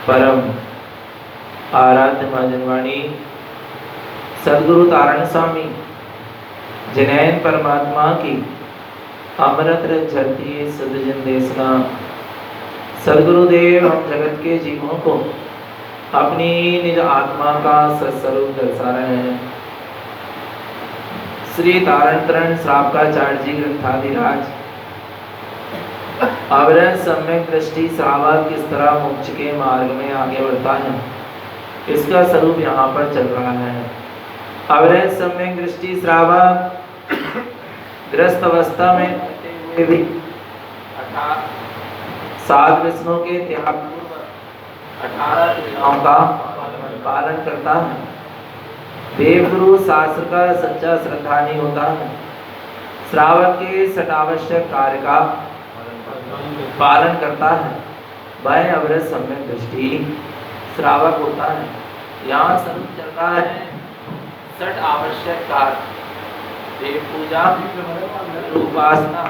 परम आराध्य महाजनवाणी सदगुरु तारण स्वामी जिनैन परमात्मा की अमृत झरती सदजन देशना। सदगुरुदेव हम जगत के जीवों को अपनी निज आत्मा का सत्स्वरूप दर्शा रहे हैं। श्री तारण तरण श्रावकाचार्य जी ग्रंथाधिराज अवरण सम्यक दृष्टि श्रावक किस तरह मोक्ष के मार्ग में आगे बढ़ता है, इसका स्वरूप यहाँ पर चल रहा है। अवरण सम्यक दृष्टि श्रावक ग्रस्त अवस्था में भी 7 विष्णु के त्याग 18 क्रियाओं का पालन करता है। देवगुरु शास्त्र का सच्चा श्रद्धानी होता है। श्रावक के सटावश्यक कार्य का पालन करता है। वह अवरत सम्यक दृष्टि श्रावक होता है। यहाँ स्वरूप चल रहा है सट आवश्यक कार्य, देव पूजा, उपासना,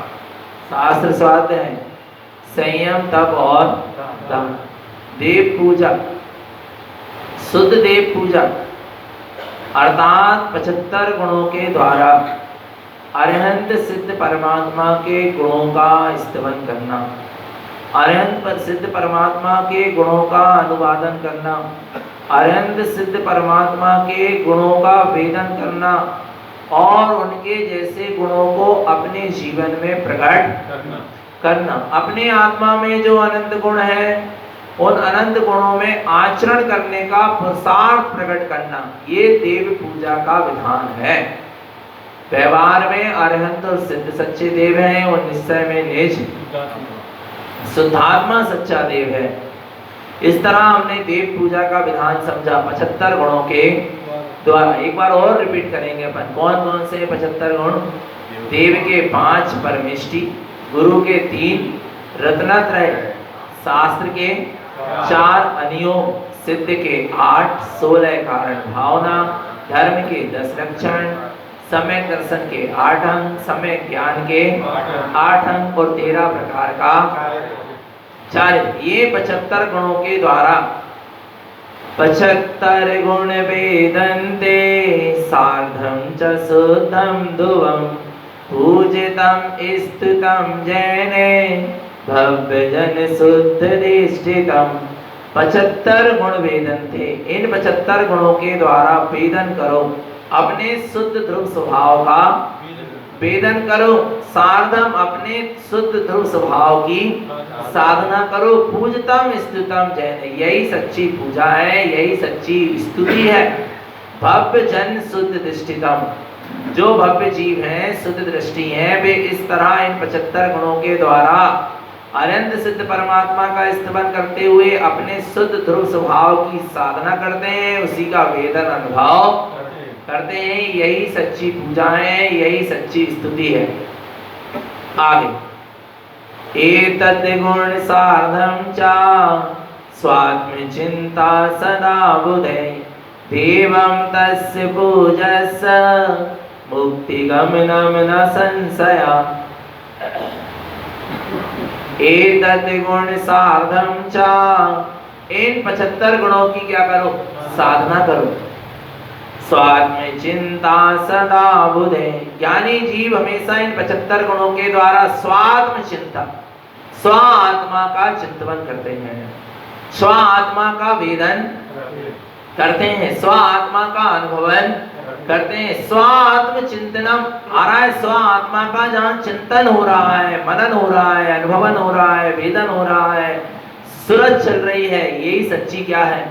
शास्त्र स्वाध्याय, संयम, तप और दान। देव पूजा, शुद्ध देव पूजा अर्थात 75 गुणों के द्वारा अरहंत सिद्ध परमात्मा के गुणों का स्तवन करना, अरहंत पर सिद्ध परमात्मा के गुणों का अनुवादन करना, अरहंत सिद्ध परमात्मा के गुणों का वेदन करना और उनके जैसे गुणों को अपने जीवन में प्रकट करना। अपने आत्मा में जो अनंत गुण है उन अनंत गुणों में आचरण करने का पुरुषार्थ प्रकट करना, ये देव पूजा का विधान है। व्यवहार में अरहंत और सिद्ध सच्चे देव हैं और निश्चय में निज शुद्धात्मा सच्चा देव है। इस तरह हमने देव पूजा का विधान समझा 75 गुणों के द्वारा। एक बार और रिपीट करेंगे अपन, कौन कौन से 75 गुण? देव के 5 परमेष्टि, गुरु के 3, रत्नत्रय, शास्त्र के 4 अनियोग, सिद्ध के 8, 16 कारण भावना, धर्म के 10 लक्षण, सम्यक दर्शन के 8 अंग, सम्यक ज्ञान के 8 अंग और 13 प्रकार का चारित्र। ये 75 गुणों के द्वारा 75 गुण वेदन्ते सार्धं च शुद्धं ध्रुवं पूजितं स्तुतं जैने भव्य जन शुद्ध निष्ठितम। 75 गुण वेदन थे। इन 75 गुणों के द्वारा वेदन करो, अपने शुद्ध ध्रुव स्वभाव का वेदन करो। सार्धम, अपने शुद्ध ध्रुव स्वभाव की साधना करो। पूजतम स्तुतम जैन, यही सच्ची पूजा है, यही सच्ची स्तुति है। भव्य जन शुद्ध दृष्टितम, जो भव्य जीव हैं, शुद्ध दृष्टि हैं, वे इस तरह इन 75 गुणों के द्वारा अनंत सिद्ध परमात्मा का स्तवन करते हुए अपने शुद्ध ध्रुव स्वभाव की साधना करते हैं, उसी का वेदन अनुभव करते हैं। यही सच्ची पूजा है, यही सच्ची स्तुति है। आगे, एतद् गुण सार्धं च स्वात्म चिंता सदा बुधे देवं तस्य पूजस्य मुक्ति गमनम न संशया। एतद् गुण सार्धं च, इन 75 गुणों की क्या करो? साधना करो। स्वात्म चिंता सदा बुधे, ज्ञानी जीव हमेशा इन 75 गुणों के द्वारा स्वात्म चिंता, स्व आत्मा का चिंतन करते हैं, स्व आत्मा का वेदन करते हैं, स्व आत्मा का अनुभवन करते हैं। स्व आत्म चिंतनम आ रहा है, स्व आत्मा का जहाँ चिंतन हो रहा है, मनन हो रहा है, अनुभवन हो रहा है, वेदन हो रहा है, सूरज चल रही है, यही सच्ची क्या है?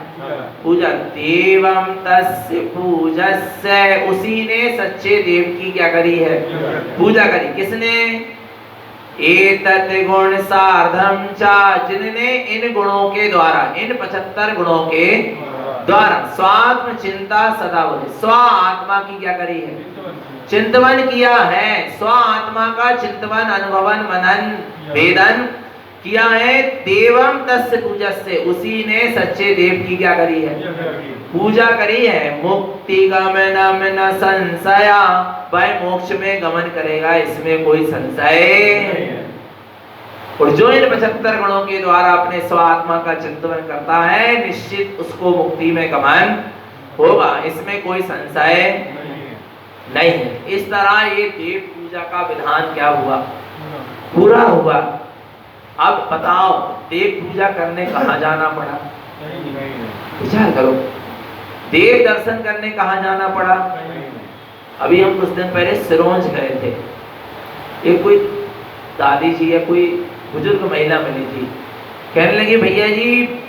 पूजा। देवम तस्य पूजस्य, उसी ने सच्चे देव की क्या करी है? पूजा करी। किसने? एतद् गुण सार्धं च, जिनने इन गुणों के द्वारा, इन 75 गुणों के द्वारा स्वात्म चिंता सदा बोले, स्व आत्मा की क्या करी है? चिंतवन किया है। स्व आत्मा का चिंतवन, अनुभवन, मनन, वेदन किया है। देवम तस्य पूजस्य, उसी ने सच्चे देव की क्या करी है? पूजा करी है। मुक्ति गमनम न संशया, वह मोक्ष में गमन करेगा, इसमें कोई संशय और जो इन 75 गुणों के द्वारा अपने स्वात्मा का चिंतन करता है, निश्चित उसको मुक्ति में गमन होगा, इसमें कोई संशय नहीं है। इस तरह ये देव पूजा का विधान क्या हुआ, पूरा हुआ। अब बताओ देव पूजा करने कहाँ जाना पड़ा, विचार करो। देव दर्शन करने कहाँ जाना पड़ा। अभी हम कुछ दिन पहले सिरोंज गए थे, एक कोई दादी जी या कोई बुजुर्ग महिला मिली थी, कहने लगी भैया जी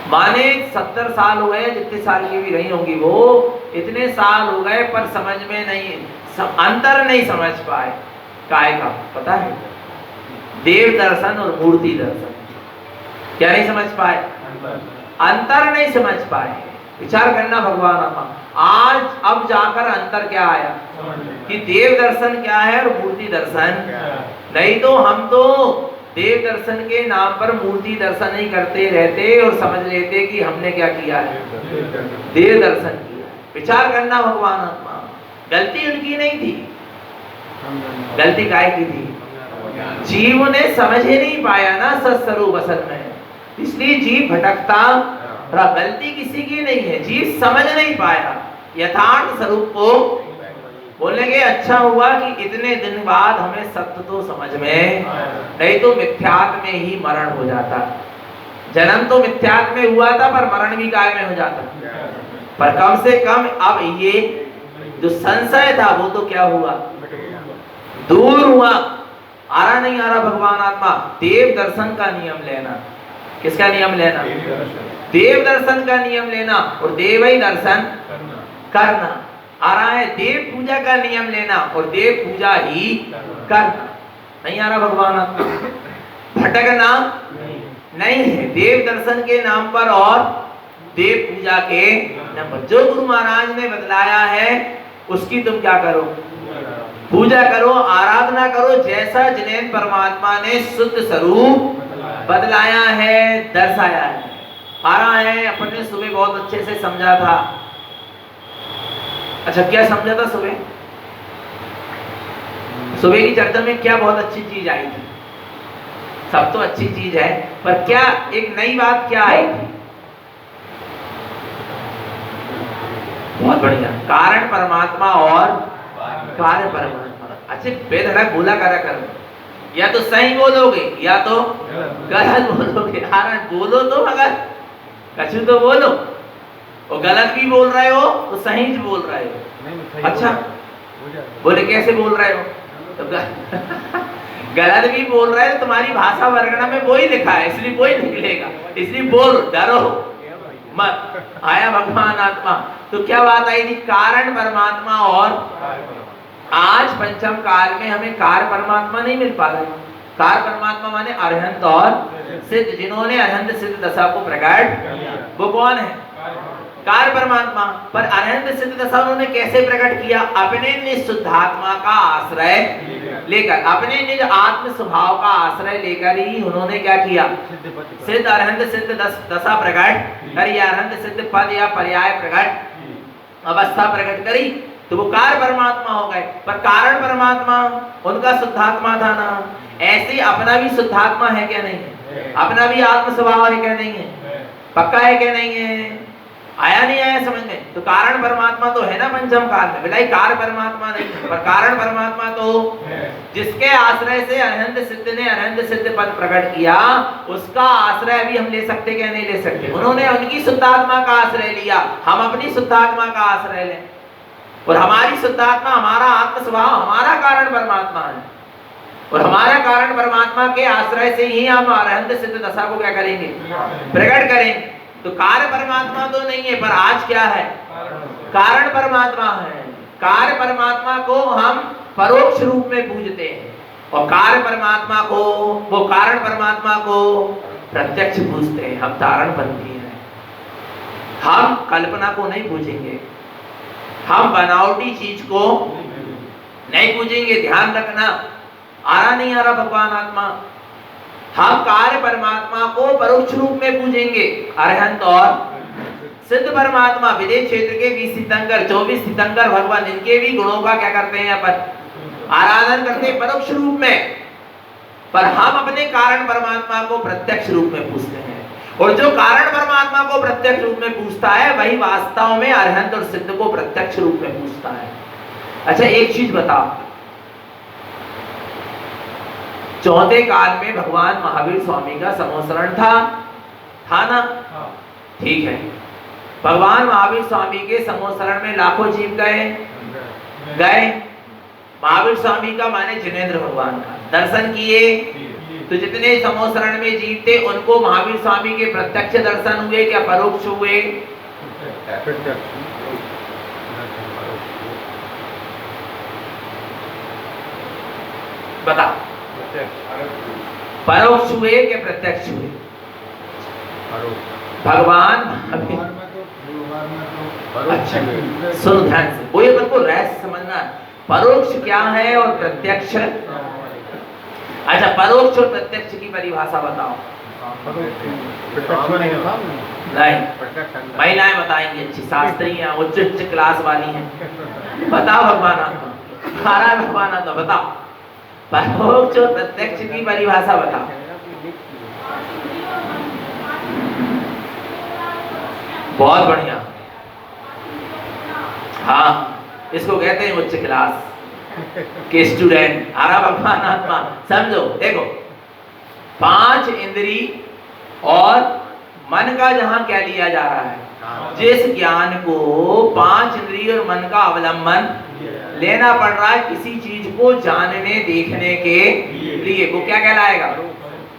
माने 70 साल हो गए, जितने साल की भी रही होंगी वो, इतने साल हो गए पर समझ में नहीं, अंतर नहीं समझ पाए। काय का पता है, देव दर्शन और मूर्ति दर्शन, क्या नहीं समझ पाए, अंतर नहीं समझ पाए। विचार करना भगवान आत्मा, आज अब जाकर अंतर क्या आया कि देव दर्शन क्या है और मूर्ति दर्शन। नहीं तो हम तो देव दर्शन के नाम पर मूर्ति दर्शन नहीं करते रहते और समझ लेते कि हमने क्या किया है, देव दर्शन किया। विचार करना भगवान आत्मा, गलती उनकी नहीं थी, गलती काय की थी, जीव ने समझ ही नहीं पाया ना सत्स्वरूप असल में, इसलिए जीव भटकता रहा। गलती किसी की नहीं है, जीव समझ नहीं पाया यथार्थ स्वरूप को। बोलेंगे अच्छा हुआ कि इतने दिन बाद हमें सत्य तो समझ में, नहीं तो मिथ्यात्व में ही मरण हो जाता। जन्म तो मिथ्यात्व में हुआ था पर मरण भी काय में हो जाता। पर कम से कम अब ये जो संशय था वो तो क्या हुआ, दूर हुआ। आ रहा नहीं आ रहा भगवान आत्मा, देव दर्शन का नियम लेना। किसका नियम लेना, देव दर्शन का नियम लेना और देव ही दर्शन करना। आ रहा है देव पूजा का नियम लेना और देव पूजा ही करना। नहीं आ रहा भगवान आत्मा, भटकना नहीं है देव दर्शन के नाम पर और देव पूजा के नाम पर। जो गुरु महाराज ने बतलाया है उसकी तुम क्या करो, पूजा करो, आराधना करो, जैसा जिन्हें परमात्मा ने शुद्ध स्वरूप बदलाया है, दर्शाया है। आ रहा है अपने सुबह बहुत अच्छे से समझा था। अच्छा क्या समझा था सुबह, सुबह की चर्चा में क्या बहुत अच्छी चीज आई थी। सब तो अच्छी चीज है पर क्या एक नई बात क्या आई थी, बहुत बढ़िया, कारण परमात्मा और कार्य परमात्मा। अच्छे बेधड़क बोला करा करो, या तो सही बोलोगे या तो गलत बोलोगे। बोलो तो मगर कछु तो बोलो, और गलत भी बोल रहे हो तो सही बोल रहे हो। अच्छा बोले कैसे बोल रहे हो, तो गलत भी बोल रहे हो, तुम्हारी भाषा वर्णना में वही लिखा है इसलिए वही निकलेगा, इसलिए बोल, डरो मत। आया भगवान आत्मा। तो क्या बात आई थी, कारण परमात्मा। और आज पंचम काल में हमें कार्य परमात्मा नहीं मिल पा रहा। कार्य परमात्मा माने अरहंत और सिद्ध, जिन्होंने अरहंत सिद्ध दशा को प्रकट, वो कौन है, कार्य परमात्मा। पर अरहंत सिद्ध दशा उन्होंने कैसे प्रकट किया, अपने निज शुद्धात्मा का आश्रय लेकर, अपने निज आत्म स्वभाव का आश्रय लेकर ही उन्होंने क्या किया, सिद्ध अरहंत सिद्ध दशा प्रकट करी, अरहंत सिद्ध पद या पर्याय प्रकट अवस्था प्रकट करी, तो वो कार्य परमात्मा हो गए। पर कारण परमात्मा उनका शुद्धात्मा था ना, ऐसे अपना भी शुद्धात्मा है क्या नहीं है, अपना भी आत्म स्वभाव है क्या नहीं है, पक्का है क्या नहीं है, आया नहीं आया समझ में। तो कारण परमात्मा तो है ना पंचम काल में, बिलाई कार्य परमात्मा नहीं है, पर कारण परमात्मा तो जिसके आश्रय से अरहंत सिद्ध ने अरहंत सिद्ध पद प्रकट किया, उसका आश्रय अभी हम ले सकते क्या नहीं ले सकते। उन्होंने उनकी शुद्धात्मा का आश्रय लिया, हम अपनी शुद्धात्मा का आश्रय लें, और हमारी शुद्धात्मा, हमारा आत्म स्वभाव हमारा कारण परमात्मा है, और हमारा कारण परमात्मा के आश्रय से ही हम अरहंत सिद्ध दशा को क्या करेंगे, प्रकट करेंगे। तो कार्य परमात्मा तो नहीं है, पर आज क्या है, कारण परमात्मा है। कार्य परमात्मा को हम परोक्ष रूप में पूजते हैं, और कार्य परमात्मा को, वो कारण परमात्मा को प्रत्यक्ष पूजते हैं। हम तारणपंथी हैं, हम कल्पना को नहीं पूजेंगे, हम बनावटी चीज को नहीं पूजेंगे। ध्यान रखना, आ रहा नहीं आ रहा भगवान आत्मा, हम कार्य परमात्मा को परोक्ष रूप में पूजेंगे। अरहंत और सिद्ध परमात्मा विदेश क्षेत्र के 20 तीर्थंकर 24 तीर्थंकर भगवान, इनके भी गुणों का क्या करते हैं अपन आराधन करते परोक्ष रूप में, पर हम अपने कारण परमात्मा को प्रत्यक्ष रूप में पूछते हैं। और जो कारण परमात्मा को प्रत्यक्ष रूप में पूछता है वही वास्तव में अरहंत और सिद्ध को प्रत्यक्ष रूप में पूछता है। अच्छा एक चीज बताओ, चौथे काल में भगवान महावीर स्वामी का समोसरण था ना? ठीक है, भगवान महावीर स्वामी के समोसरण में लाखों जीव गए। महावीर स्वामी का माने जिनेंद्र भगवान का दर्शन किए, तो जितने समोसरण में जीव थे उनको महावीर स्वामी के प्रत्यक्ष दर्शन हुए क्या परोक्ष हुए? बता, परोक्ष हुए क्या प्रत्यक्ष हुए? भगवान अच्छा सुन ध्यान से, वो ये को रहस्य समझना, परोक्ष क्या है और प्रत्यक्ष। अच्छा परोक्ष और प्रत्यक्ष की परिभाषा बताओ। नहीं, महिलाएं बताएंगी, अच्छी शास्त्री हैं, उच्च क्लास वाली हैं। बताओ भगवान आत्मा, भगवान आत्मा बताओ, परोक्ष और प्रत्यक्ष की परिभाषा बताओ। बहुत बढ़िया, हाँ इसको कहते हैं उच्च क्लास के स्टूडेंट। आरा भगवान आत्मा समझो, देखो 5 इंद्री और मन का जहां क्या लिया जा रहा है, जिस ज्ञान को 5 इंद्री और मन का अवलंबन लेना पड़ रहा है किसी चीज को जानने देखने के लिए, वो क्या कहलाएगा?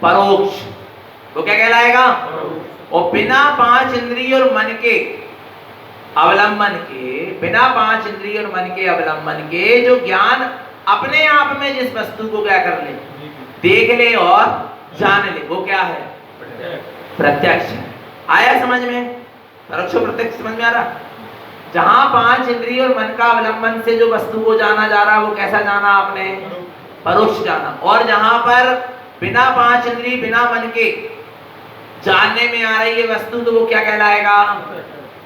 परोक्ष। वो क्या कहलाएगा? और बिना 5 इंद्रिय और मन के अवलंबन के, बिना 5 इंद्रिय और मन के अवलंबन के जो ज्ञान अपने आप में जिस वस्तु को क्या कर ले, देख ले और जान ले, वो क्या है? प्रत्यक्ष। आया समझ में? परोक्ष प्रत्यक्ष समझ में आ रहा? जहां 5 इंद्रिय और मन का अवलंबन से जो वस्तु को जाना जा रहा, वो कैसा जाना आपने? परोक्ष जाना। और जहां पर बिना 5 इंद्रिय बिना मन के जानने में आ रही है वस्तु, तो वो क्या कहलाएगा?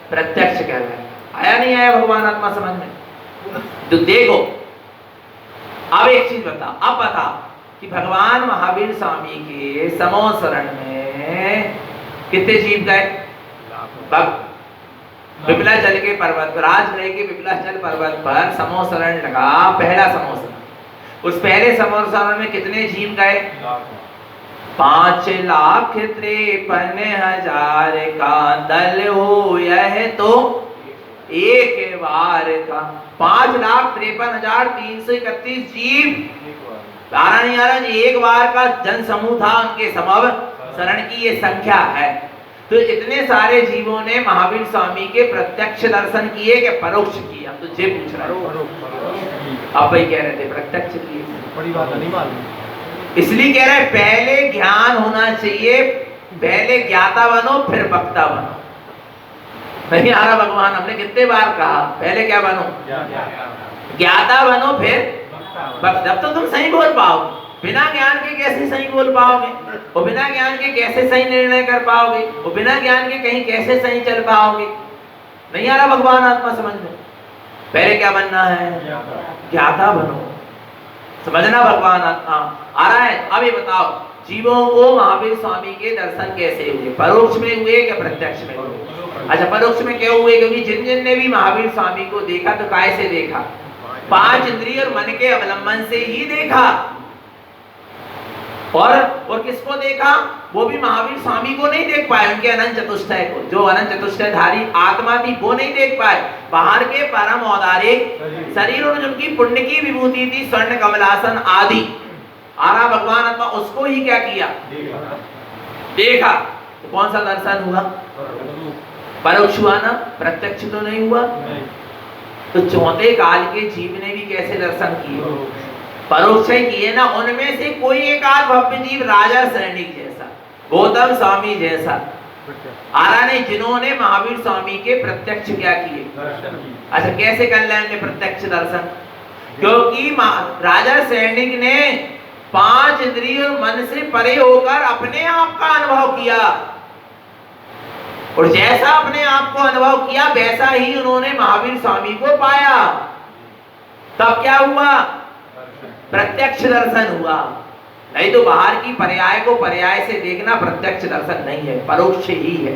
प्रत्यक्ष कहलाएगा। आया नहीं आया भगवान आत्मा समझ में? तो देखो अब एक चीज बता, अब बता कि भगवान महावीर स्वामी के समोसरण में कितने जीव गए? विमलाचल के पर्वत पर, राजगृह के विमलाचल पर्वत पर समोसरण लगा, पहला समोसरण। उस पहले समोसरण में कितने जीव गए? 5,53,000 का दल हो यह तो एक बार का। 5,53,331 जीव एक बार का जन समूह था, उनके समव शरण की ये संख्या है। तो इतने सारे जीवों ने महावीर स्वामी के प्रत्यक्ष दर्शन किए कि परोक्ष किए? हम तो ये पूछ रहे हैं। अब भाई कह रहे थे प्रत्यक्ष किए, बड़ी बात नहीं मालूम, इसलिए कह रहे हैं पहले ज्ञान होना चाहिए, पहले ज्ञाता बनो फिर वक्ता बनो। नहीं आ रहा भगवान, हमने कितने बार कहा पहले क्या बनो? ज्ञाता बनो फिर वक्ता। जब तो तुम सही बोल पाओगे, बिना ज्ञान के कैसे सही बोल पाओगे? और बिना ज्ञान के कैसे सही निर्णय कर पाओगे? और बिना ज्ञान के कहीं कैसे सही चल पाओगे? नहीं आ रहा भगवान आत्मा समझ में? पहले क्या बनना है? ज्ञाता बनो। समझना भगवान आत्मा आ रहा है? अब ये बताओ जीवों को महावीर स्वामी के दर्शन कैसे हुए? परोक्ष में हुए क्या प्रत्यक्ष में हुए? अच्छा परोक्ष में क्यों हुए? क्योंकि जिन जिन ने भी महावीर स्वामी को देखा तो काय से देखा? 5 इंद्रिय और मन के अवलंबन से ही देखा। और किसको देखा? वो भी महावीर स्वामी को नहीं देख पाए, उनके अनंत चतुष्टय को। जो अनंत चतुष्टयधारी आत्मा थी वो नहीं देख पाए, बाहर के परम औदारिक शरीर और उनकी पुण्य की विभूति थी, स्वर्ण कमलासन आदि। आरा भगवान आत्मा उसको ही क्या किया? देखा। तो कौन सा दर्शन हुआ? परोक्ष हुआ ना, प्रत्यक्ष तो नहीं हुआ। तो चौथे काल के जीव ने भी कैसे दर्शन किए? परोक्ष किए ना। उनमें से कोई एक आध भव्य जीव राजा सैनिक जैसा, गौतम स्वामी जैसा आरा नहीं, जिन्होंने महावीर स्वामी के प्रत्यक्ष क्या किए? अच्छा कैसे कर लेंगे प्रत्यक्ष दर्शन? क्योंकि राजा सैनिक ने 5 इंद्रिय और मन से परे होकर अपने आप का अनुभव किया, और जैसा अपने आप को अनुभव किया वैसा ही उन्होंने महावीर स्वामी को पाया। तब क्या हुआ? प्रत्यक्ष दर्शन हुआ। नहीं तो बाहर की पर्याय को पर्याय से देखना प्रत्यक्ष दर्शन नहीं है, परोक्ष ही है।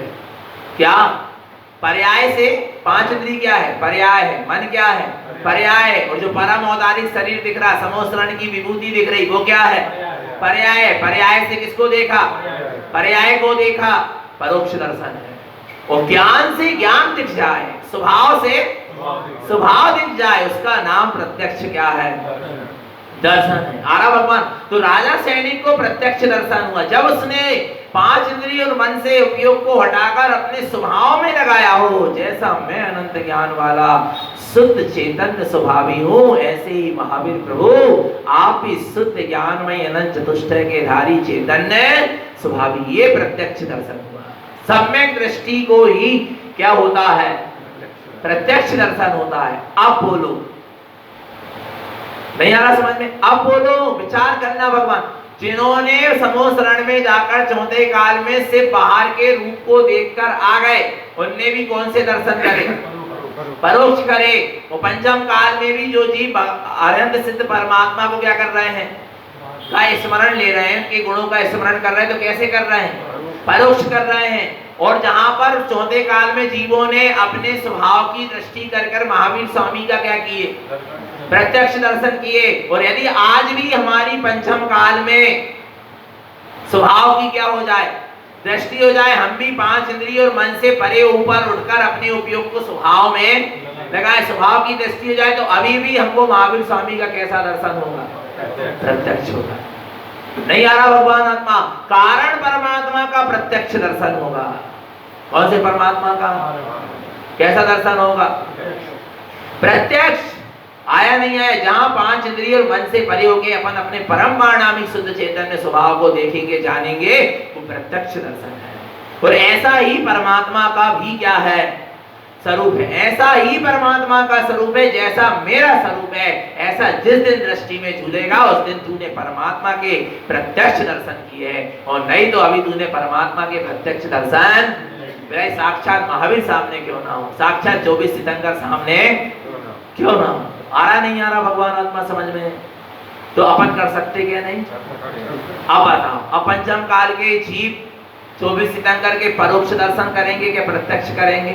क्या पर्याय से? पांच इंद्रिय क्या है? पर्याय है। मन क्या है? पर्याय है। और जो परम औदारिक शरीर दिख रहा, समोसरण की विभूति दिख रही, वो क्या है? पर्याय है। पर्याय से किसको देखा? पर्याय को देखा, परोक्ष दर्शन है। और ज्ञान से ज्ञान दिख जाए, स्वभाव से स्वभाव दिख जाए, उसका नाम प्रत्यक्ष क्या है? दर्शन है। आरा भगवान। तो राजा सैनिक को प्रत्यक्ष दर्शन हुआ जब उसने पांच इंद्रिय और मन से उपयोग को हटाकर अपने स्वभाव में लगाया हो। जैसा मैं अनंत ज्ञान वाला शुद्ध चैतन्य स्वभावी हूँ, ऐसे ही महावीर प्रभु आप भी शुद्ध ज्ञानमय अनंत चतुष्टय के धारी चैतन्य स्वभावी। ये प्रत्यक्ष दर्शन हुआ। सम्यक दृष्टि को ही क्या होता है? प्रत्यक्ष दर्शन होता है। अब बोलो, नहीं आ रहा समझ में? अब बोलो, विचार करना भगवान। जिन्होंने समोसरण में जाकर चौथे काल में से बाहर के रूप को देखकर आ गए, उनने भी कौन से दर्शन करे? परोक्ष करे। वो पंचम काल में भी जो जीव अरहंत सिद्ध परमात्मा को क्या कर रहे हैं? का स्मरण ले रहे हैं, उनके गुणों का स्मरण कर रहे हैं। तो कैसे कर रहे हैं? परोक्ष कर रहे हैं। और जहां पर चौथे काल में जीवों ने अपने स्वभाव की दृष्टि कर महावीर स्वामी का क्या किए? प्रत्यक्ष दर्शन किए। और यदि आज भी हमारी पंचम काल में स्वभाव की क्या हो जाए? दृष्टि हो जाए, हम भी पांच इंद्रिय और मन से परे ऊपर उठकर अपने उपयोग को स्वभाव में लगाए, स्वभाव की दृष्टि हो जाए, तो अभी भी हमको महावीर स्वामी का कैसा दर्शन होगा? प्रत्यक्ष होगा। नहीं आ रहा भगवान आत्मा? कारण परमात्मा का प्रत्यक्ष दर्शन होगा। कौन से परमात्मा का? कैसा दर्शन होगा? प्रत्यक्ष। आया नहीं आया, जहां पांच इंद्रिय और मन से परे होके अपन अपने परम परिणामी शुद्ध चैतन्य स्वभाव को देखेंगे, जानेंगे, वो प्रत्यक्ष दर्शन है। और ऐसा ही परमात्मा का भी क्या है? स्वरूप है। ऐसा ही परमात्मा का स्वरूप है, जैसा मेरा स्वरूप है, ऐसा जिस दिन दृष्टि में झूलेगा उस दिन तूने परमात्मा के प्रत्यक्ष दर्शन किए हैं। और नहीं तो अभी तूने परमात्मा के प्रत्यक्ष दर्शन मेरा साक्षात महावीर सामने क्यों ना हो, साक्षात 24 सितंबर सामने क्यों ना हो। आ रहा नहीं आ रहा भगवान आत्मा समझ में? तो अपन कर सकते क्या? नहीं। अब बताओ, अब पंचम काल के जीव 24 सितंबर के परोक्ष दर्शन करेंगे क्या प्रत्यक्ष करेंगे?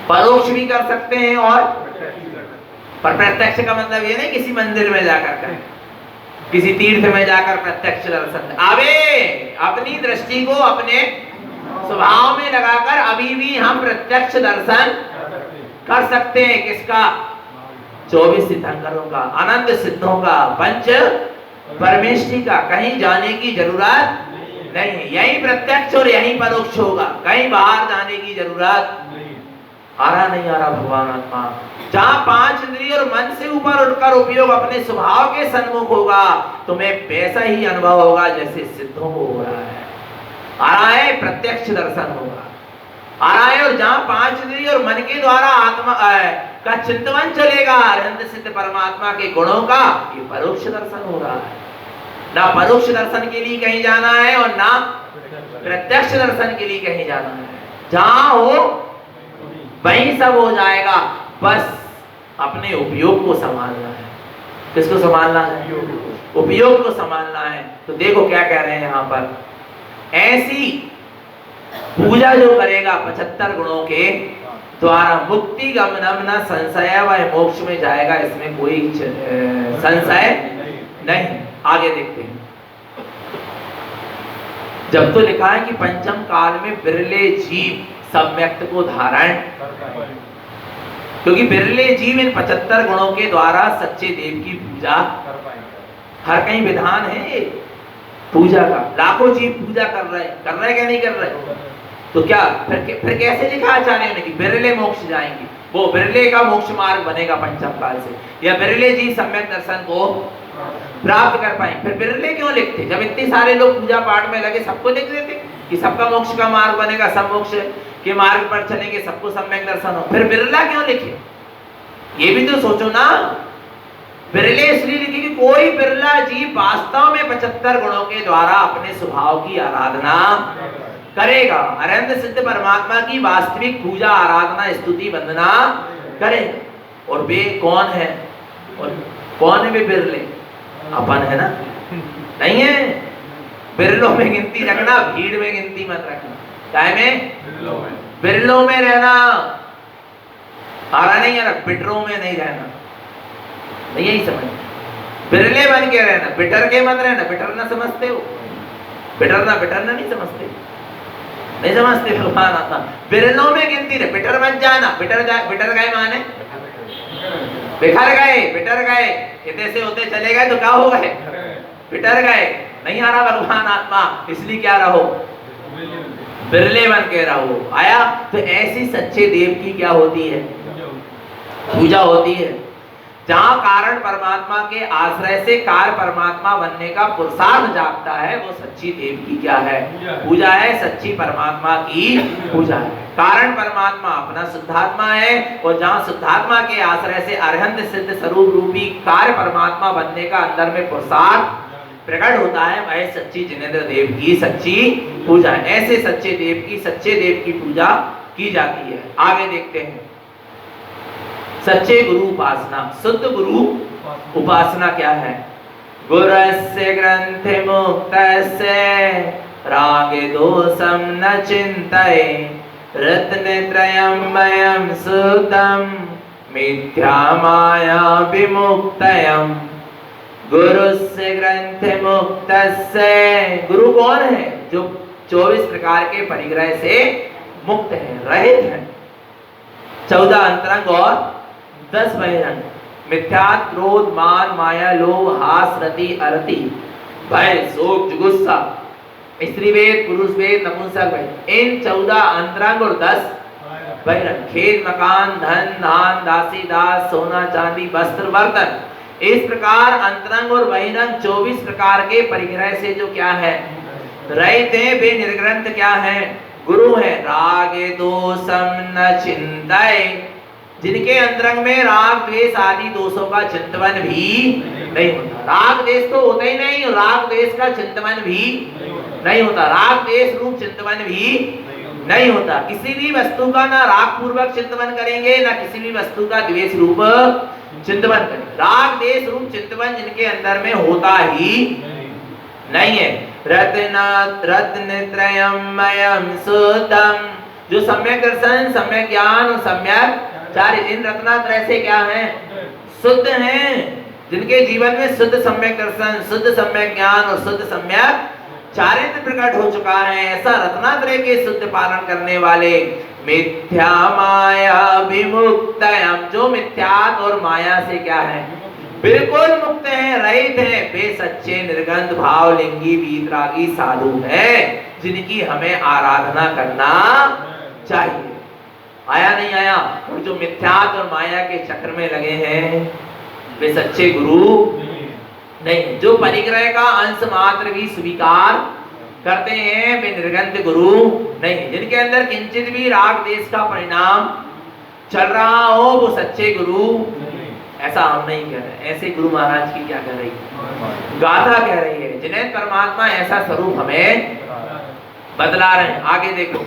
परोक्ष भी कर सकते हैं और पर प्रत्यक्ष का मतलब ये नहीं किसी मंदिर में जाकर करें, किसी तीर्थ में जाकर प्रत्यक्ष दर्शन। अबे अपनी दृष्टि को अपने स्वभाव में लगाकर अभी भी हम प्रत्यक्ष दर्शन कर सकते हैं। किसका? 24 तीर्थंकरों का, अनंत सिद्धों का, पंच परमेष्टि का। कहीं जाने की जरूरत नहीं है। यही प्रत्यक्ष और यही परोक्ष होगा, कहीं बाहर जाने की जरूरत आ रहा नहीं आ रहा भगवान आत्मा? जहां पांच इंद्रिय और मन से ऊपर उठकर उपयोग अपने स्वभाव के सन्मुख होगा, तुम्हें वैसा ही अनुभव होगा जैसे सिद्धों को हो रहा है। आ रहा है, प्रत्यक्ष दर्शन होगा। आ रहा है। और जहां पांच इंद्रिय और मन के द्वारा आत्मा का चिंतन चलेगा अरहंत सिद्ध परमात्मा के गुणों का, ये परोक्ष दर्शन हो रहा है। ना परोक्ष दर्शन के लिए कहीं जाना है और ना प्रत्यक्ष दर्शन के लिए कहीं जाना है। जहां हो वहीं सब हो जाएगा। बस अपने उपयोग को संभालना है। किसको संभालना है? उपयोग को संभालना है। तो देखो क्या कह रहे हैं यहाँ पर, ऐसी पूजा जो करेगा 75 गुणों के द्वारा मुक्ति गमनम न संशय व मोक्ष में जाएगा, इसमें कोई संशय नहीं। आगे देखते हैं। जब तो लिखा है कि पंचम काल में बिरले जीव सम्यक्त को धारण, क्योंकि बिरले जीव इन 75 गुणों के द्वारा सच्चे देव की पूजा हर कहीं विधान है पूजा का। लाखों जीव पूजा कर रहे क्या नहीं कर रहे? तो क्या फिर कैसे लिखा आचार्यों ने कि बिरले मोक्ष जाएंगे? वो बिरले का मोक्ष मार्ग बनेगा पंचम काल से, या बिरले जीव सम्यक दर्शन को प्राप्त कर पाए। फिर बिरले क्यों लिखते? जब इतने सारे लोग पूजा पाठ में लगे, सबको लिख देते कि सबका मोक्ष का मार्ग बनेगा, सब मोक्ष के मार्ग पर चलेंगे, सबको सम्यक दर्शन हो। फिर बिरला क्यों लिखे? ये भी तो सोचो ना। बिरले इसलिए लिखे कि कोई बिरला जीव वास्तव में 75 गुणों के द्वारा अपने स्वभाव की आराधना करेगा, अरहंत सिद्ध परमात्मा की वास्तविक पूजा आराधना स्तुति वंदना करेगा। और वे कौन है? और कौन है वे बिरले? अपन है ना, नहीं है। बिरलों में गिनती रखना, भीड़ में गिनती मत रखना। काय में? बिरलों में रहना, आरा नहीं, यार बिटरों में नहीं रहना, नहीं यही समझ। बिरले बन के रहना, बिटर के मत रहना। बिटरना समझते हो? बिटरना नहीं समझते, नहीं समझते भगवान आता। बिरलों में गिनती रहे, बिटर मत जाना। बिटर गए माने बिखर गए, बिटर गए, इतने से होते चले गए तो क्या हो गए? बिटर गए। नहीं आ रहा भगवान आत्मा, इसलिए क्या रहो? बिरले बन के रहो। आया? तो ऐसी सच्चे देव की क्या होती है? पूजा होती है। जहां कारण परमात्मा के आश्रय से कार्य परमात्मा बनने का पुरुषार्थ जागता है, वो सच्ची देव की क्या है? पूजा है। सच्ची परमात्मा की पूजा है। कारण परमात्मा अपना शुद्धात्मा है, और जहां शुद्धात्मा के आश्रय से अरहंत सिद्ध स्वरूप रूपी कार्य परमात्मा बनने का अंदर में पुरुषार्थ प्रकट होता है, वह सच्ची जिनेंद्र देव की सच्ची पूजा है। ऐसे सच्चे देव की पूजा की जाती है। आगे देखते हैं, सच्चे गुरु उपासना। शुद्ध गुरु उपासना क्या है? गुरस्य ग्रंथ मुक्तस्य राग दोषम न चिंतये रत्नत्रयं मयं सुतम मिथ्या माया विमुक्तयम्। गुरुस्य ग्रंथ मुक्तस्य, गुरु कौन है? जो 24 प्रकार के परिग्रह से मुक्त है, रहित है। 14 अंतरंग और 10 बहिरंग। मिथ्या, क्रोध, मान, माया, लोभ, हास, रति, अरति, भय, शोक, जुगुस्सा, स्त्री वेद, पुरुष वेद, नपुंसक वेद, इन 14 अंतरंग और 10 बहिरंग। खेत, मकान, धन, धान, दासी, दास, सोना, चांदी, वस्त्र, बर्तन, इस प्रकार अंतरंग और बहिरंग 24 प्रकार के परिग्रह से जो क्या है? रहित है, वे निर्ग्रंथ क्या है? गुरु है। राग दोषम न चिंतये, जिनके अंतरंग में राग द्वेष आदि दोषों का चिंतन भी नहीं होता। राग द्वेष तो होता ही नहीं, राग द्वेष का चिंतन भी नहीं होता। राग द्वेष रूप चिंतन भी नहीं होता। किसी भी वस्तु का ना राग पूर्वक चिंतन करेंगे, ना किसी भी वस्तु का द्वेष रूप चिंतन करेंगे। राग द्वेष रूप चिंतन जिनके अंदर में होता ही नहीं है। रत्नत्रयं मयं सुतम, जो सम्यक दर्शन, सम्यक ज्ञान और सम्यक चार, इन रत्नात्रय से क्या है? शुद्ध हैं। जिनके जीवन में शुद्ध सम्यक दर्शन, शुद्ध सम्यक ज्ञान और शुद्ध सम्यक चारित्र प्रकट हो चुका है, ऐसा रत्नात्रय के शुद्ध पालन करने वाले मिथ्या माया विमुक्तयम्, जो मिथ्यात और माया से क्या है? बिल्कुल मुक्त है, रहित है। वे सच्चे निर्गंध भावलिंगी वीतरागी साधु है, जिनकी हमें आराधना करना चाहिए। आया नहीं आया? और जो मिथ्यात और माया के चक्र में लगे हैं, वे सच्चे गुरु नहीं। जो परिग्रह का अंश मात्र भी स्वीकार करते हैं, वे निर्गंध गुरु नहीं। जिनके अंदर किंचित भी राग देश का परिणाम चल रहा हो, वो सच्चे गुरु। ऐसा हम नहीं कह रहे, ऐसे गुरु महाराज की क्या कह रही है? गाथा कह रही है। जिन्हें परमात्मा ऐसा स्वरूप हमें बदला रहे हैं। आगे देखो,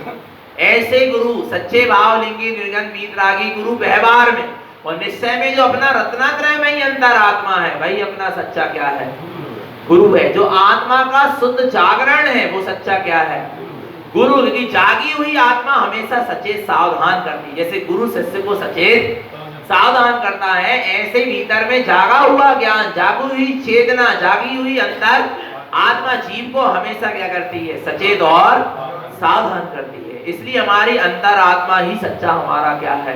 ऐसे गुरु सच्चे भावलिंगी निर्गंध वीतरागी गुरु व्यवहार में और निश्चय में जो अपना रत्नात्रय में ही अंतरात्मा है, वही अपना सच्चा क्या है? गुरु है। जो आत्मा का शुद्ध जागरण है, वो सच्चा क्या है? गुरु। यदि जागी हुई आत्मा हमेशा सचेत सावधान करती, जैसे गुरु शिष्य को सचेत सावधान करता है, ऐसे भीतर में जागा हुआ ज्ञान, जागी हुई चेतना, जागी हुई अंतर आत्मा जीव को हमेशा क्या करती है? सचेत और सावधान करती है। इसलिए हमारी अंतर आत्मा ही सच्चा हमारा क्या है?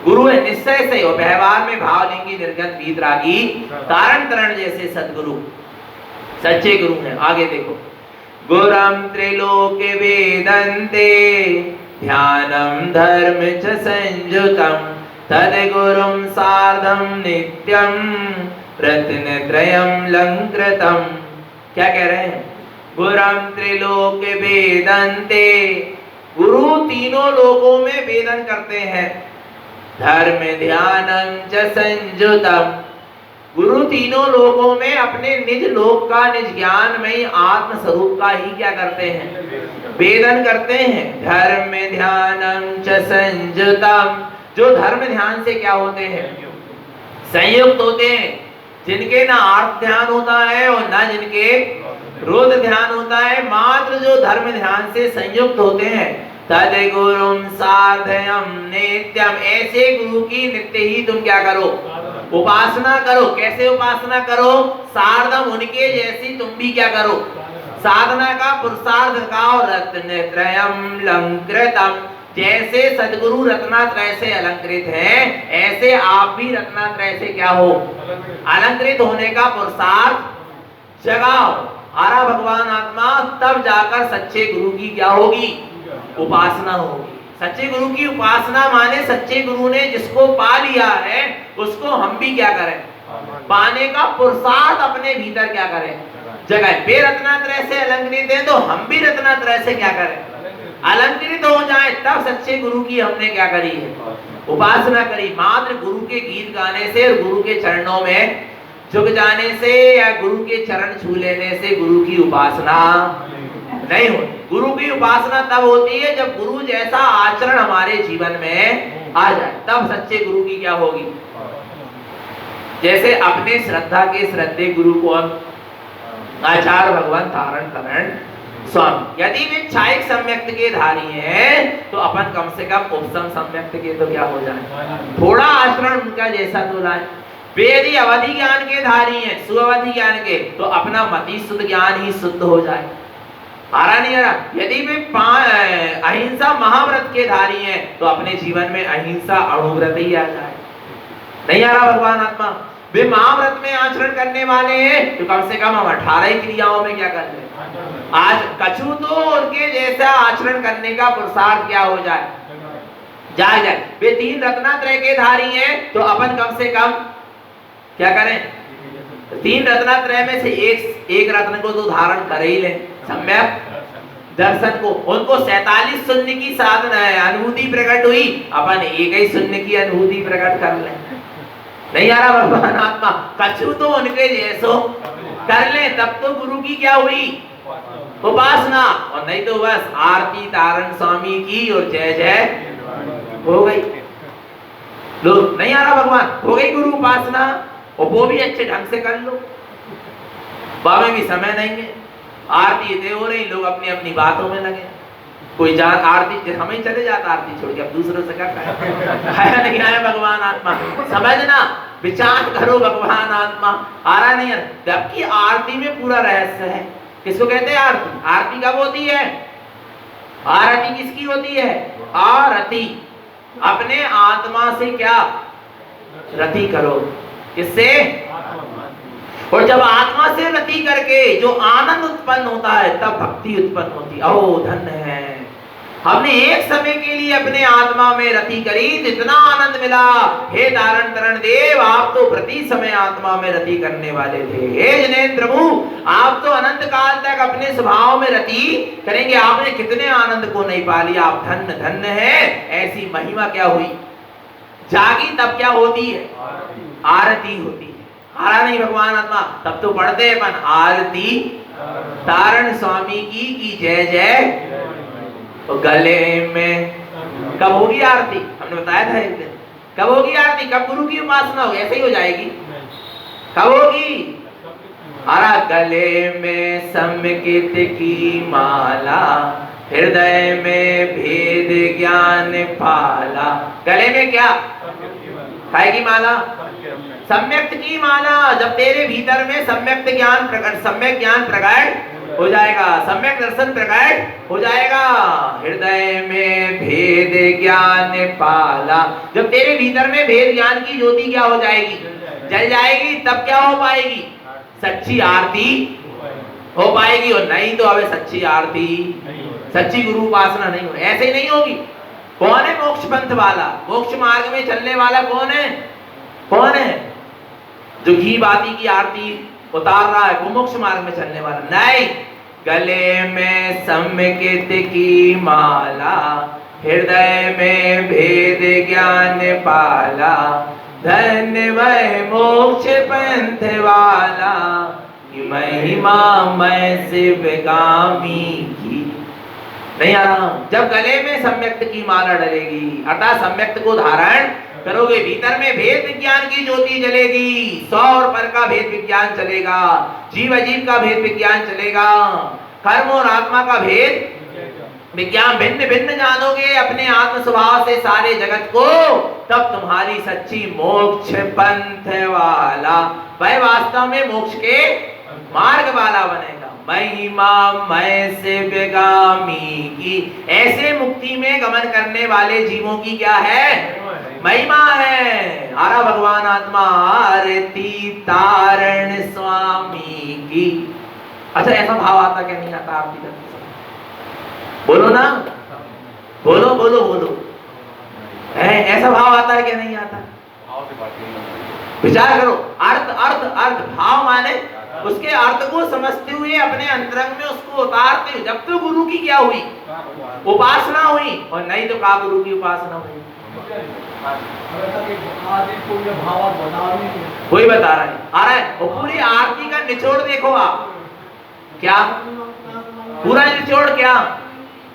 गुरु है। निश्चय से और व्यवहार में भावलिंगी निर्गंध वीतरागी कारण तरण जैसे सदगुरु सच्चे गुरु हैं। आगे देखो, गुरम त्रिलोके वेदन्ते ध्यानम धर्म च संयुतम तद्गुरुं सार्धं नित्यं रत्नत्रयं लंकृतम्। क्या कह रहे हैं? गुरम त्रिलोके वेदन्ते, गुरु तीनों लोकों में वेदन करते हैं। धर्म ध्यानं च संयुतम्, गुरु तीनों लोकों में अपने निज लोक का, निज ज्ञान में आत्म स्वरूप का ही क्या करते हैं? वेदन करते हैं। धर्म ध्यानं च संयुतम्, जो धर्म ध्यान से क्या होते हैं? संयुक्त होते हैं। जिनके ना आर्त ध्यान होता है और ना जिनके रोध ध्यान होता है, मात्र जो धर्म ध्यान से संयुक्त होते हैं, तद गुरुम साधयम नित्यम, ऐसे गुरु की नित्य ही तुम क्या करो, उपासना करो। कैसे उपासना करो? सार्धम, उनके जैसी तुम भी क्या करो, साधना का पुरुषार्थ का। और रत्नत्रयम लंकृतम, जैसे सदगुरु रत्नात्रय से अलंकृत हैं, ऐसे आप भी रत्नात्रय से क्या हो, अलंकृत होने का पुरुषार्थ जगाओ। आरा भगवान आत्मा, तब जाकर सच्चे गुरु की क्या होगी, उपासना होगी। सच्चे गुरु की उपासना माने सच्चे गुरु ने जिसको पा लिया है उसको हम भी क्या करें, पाने का पुरुषार्थ अपने भीतर क्या करें, जगह। वे रत्नात्रय से अलंकृत हैं तो हम भी रत्नात्रय से क्या करें, अलंकृत हो जाए। तब सच्चे गुरु की हमने क्या करी है, उपासना करी। मात्र गुरु के गीत गाने से और गुरु के चरणों में झुक जाने से या गुरु के चरण छू लेने से गुरु की उपासना नहीं होती। गुरु की उपासना तब होती है जब गुरु जैसा आचरण हमारे जीवन में आ जाए, तब सच्चे गुरु की क्या होगी। जैसे अपने श्रद्धा के श्रद्धे गुरु कौन, आचार्य भगवान तारण तरण स्वामी। यदि वे क्षायिक सम्यक्त के धारी हैं तो अपन कम से कम उपसम सम्यक्त के तो क्या हो जाए, थोड़ा आचरण उनका जैसा तो लाए। वे यदि अवधि ज्ञान के धारी हैं, सुअवधि ज्ञान के, तो अपना मति शुद्ध ज्ञान ही शुद्ध हो जाए। आ रहा नहीं आ रहा? यदि वे अहिंसा महाव्रत के धारी हैं तो अपने जीवन में अहिंसा अणुव्रत ही आ जाए। नहीं आ रहा भगवान आत्मा? वे महाव्रत में आचरण करने वाले हैं तो कम से कम हम 18 क्रियाओं में क्या कर ले, आज कछु तो उनके जैसा आचरण करने का पुरुषार्थ क्या हो जाए, जाए। वे 3 रत्नात्रय के धारी हैं तो अपन कम से कम क्या करें, 3 रत्नात्रय में से एक रत्न को तो धारण कर ही लें, सम्यक दर्शन को। उनको 47 शून्य की साधना है, अनुभूति प्रकट हुई, अपन एक ही शून्य की अनुभूति प्रकट कर लें। नहीं आ रहा भगवान आत्मा? कछु तो उनके जैसो कर ले, तब तो गुरु की क्या हुई, उपासना। और नहीं तो बस आरती तारण स्वामी की और जय जय हो गई। लोग नहीं आ रहा भगवान, हो गई गुरु उपासना, और वो भी अच्छे ढंग से कर लो। बाबे भी समय नहीं है, आरती इतने हो रही, लोग अपनी अपनी बातों में लगे। कोई जा आरती, हमें चले जाता आरती छोड़ के, अब दूसरों से क्या खाया नहीं आया भगवान आत्मा। समझना, विचार करो भगवान आत्मा। आ रहा नहीं है? जबकि आरती में पूरा रहस्य है। किसको कहते हैं आरती? आरती कब होती है? आरती किसकी होती है? आरती अपने आत्मा से क्या रति करो, किससे? और जब आत्मा से रति करके जो आनंद उत्पन्न होता है तब भक्ति उत्पन्न होती है। ओ धन्य है, हमने एक समय के लिए अपने आत्मा में रति करी, इतना आनंद मिला। हे तारण तरण देव, आप तो प्रति समय आत्मा में रति करने वाले थे। हे जनेन्द्र प्रभु, आप तो अनंत काल तक अपने स्वभाव में रति करेंगे। आपने कितने आनंद को नहीं पा लिया, आप धन्य धन्य है। ऐसी महिमा क्या हुई, जागी, तब क्या होती है, आरती होती है। आ रहा नहीं भगवान आत्मा? तब तो पढ़ते अपन आरती तारण स्वामी की जय जय। तो गले में कब होगी आरती? हमने बताया था एक दिन, कब होगी आरती, कब गुरु की उपासना होगी, ऐसे ही हो जाएगी। कब होगी? अरे गले में सम्यकित की माला, हृदय में भेद ज्ञान पाला। गले में क्या है की माला? सम्यक्त की माला। जब तेरे भीतर में सम्यक्त ज्ञान प्रकट, सम्यक ज्ञान प्रकट हो जाएगा, सम्यक दर्शन प्रकट हो जाएगा। हृदय में भेद ज्ञान पाला। जब तेरे भीतर में भेद ज्ञान की ज्योति क्या हो जाएगी, जल जाएगी, तब क्या हो पाएगी, सच्ची आरती हो पाएगी। और नहीं तो अबे सच्ची आरती, सच्ची गुरु उपासना नहीं होगी, ऐसे ही नहीं होगी। कौन है मोक्ष पंथ वाला, मोक्ष मार्ग में चलने वाला कौन है? कौन है? जो घी बाती की आरती उतार रहा है वो मोक्ष मार्ग में चलने वाला नहीं। गले में सम्यकित की माला, हृदय में भेद ज्ञान पाला। धन्य वह मोक्ष पंथ वाला, महिमा मैं शिवगामी की। नहीं आ रहा? जब गले में सम्यक्त की माला डलेगी, अर्थात सम्यक्त को धारण करोगे। भीतर में भेद विज्ञान की ज्योति जलेगी, 100 और पर का भेद विज्ञान चलेगा, जीव अजीव का भेद विज्ञान चलेगा, कर्म और आत्मा का भेद विज्ञान भिन्न भिन्न जानोगे अपने आत्म स्वभाव से सारे जगत को, तब तुम्हारी सच्ची मोक्ष पंथ वाला, वह वास्तव में मोक्ष के मार्ग वाला बनेगा। महिमा मय से बेगामी की, ऐसे मुक्ति में गमन करने वाले जीवों की क्या है? महिमा है। आरा भगवान आत्मा आरती तारण स्वामी की। अच्छा, ऐसा भाव आता क्या नहीं आता आपकी तरफ? बोलो ना, बोलो बोलो बोलो, है ऐसा भाव आता है क्या नहीं आता? विचार करो। अर्थ अर्थ अर्थ, भाव माने उसके अर्थ को समझते हुए अपने अंतरंग में उसको उतारते हुए, जब तो गुरु की क्या हुई? उपासना हुई, और नहीं तो का गुरु की उपासना हुई? कोई बता रहा है, आ रहा है। और पूरी आरती का निचोड़ देखो आप, क्या पूरा निचोड़, क्या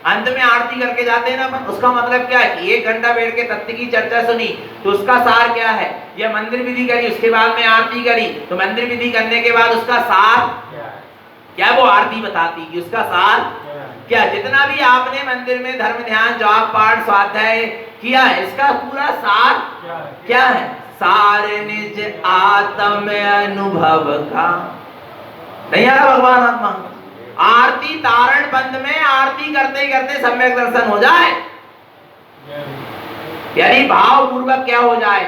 अंत में आरती करके जाते हैं ना, उसका मतलब क्या है? 1 घंटा बैठ के तत्व की चर्चा सुनी तो उसका सार क्या है? या मंदिर विधि करी, उसके बाद में आरती करी, तो मंदिर विधि करने के बाद उसका सार क्या? वो आरती बताती कि उसका सार क्या? जितना भी आपने मंदिर में धर्म ध्यान जाप पाठ स्वाध्याय किया है, इसका पूरा सार क्या है? सार निज आत्म अनुभव का। नहीं आ रहा भगवान आत्मा? आरती तारण बंद में आरती करते करते सम्यक दर्शन हो जाए, यानी भाव पूर्वक क्या हो जाए?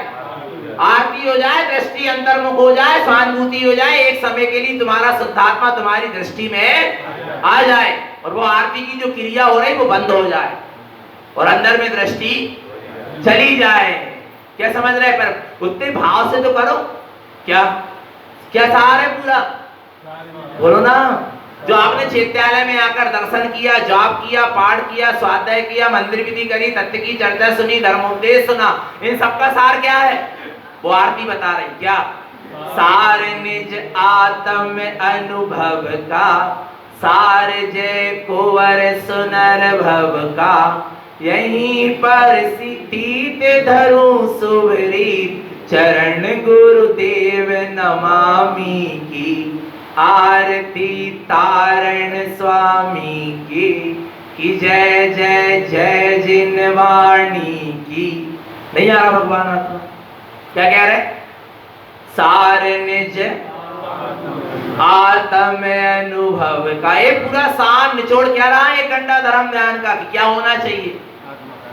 आरती हो जाए, दृष्टि अंतर्मुख हो जाए, स्वानुभूति हो जाए, एक समय के लिए तुम्हारा शुद्धात्मा तुम्हारी दृष्टि में आ जाए, और वो आरती की जो क्रिया हो रही वो बंद हो जाए और अंदर में दृष्टि चली जाए। क्या समझ रहे? पर उतने भाव से तो करो। क्या क्या सार है पूरा? बोलो ना। जो आपने चैत्यालय में आकर दर्शन किया, जाप किया, पाठ किया, स्वाध्याय किया, मंदिर विधि करी, तत्व की चर्चा सुनी, धर्मोपदेश सुना, इन सबका सार क्या है? वो आरती बता रही। क्या? सार निज आत्म अनुभव का, सार जय कुंवर सुनर भव का, यहीं पर सीतीत धरूं सुभरीत, चरण गुरुदेव नमामि की, आरती तारण स्वामी की जय जय जय जिन वाणी की। नहीं आ रहा भगवान आत्मा? क्या कह रहे? सार निज आत्म अनुभव का। ये पूरा सार निचोड़ क्या रहा है 1 घंटा धर्म ध्यान का, कि क्या होना चाहिए?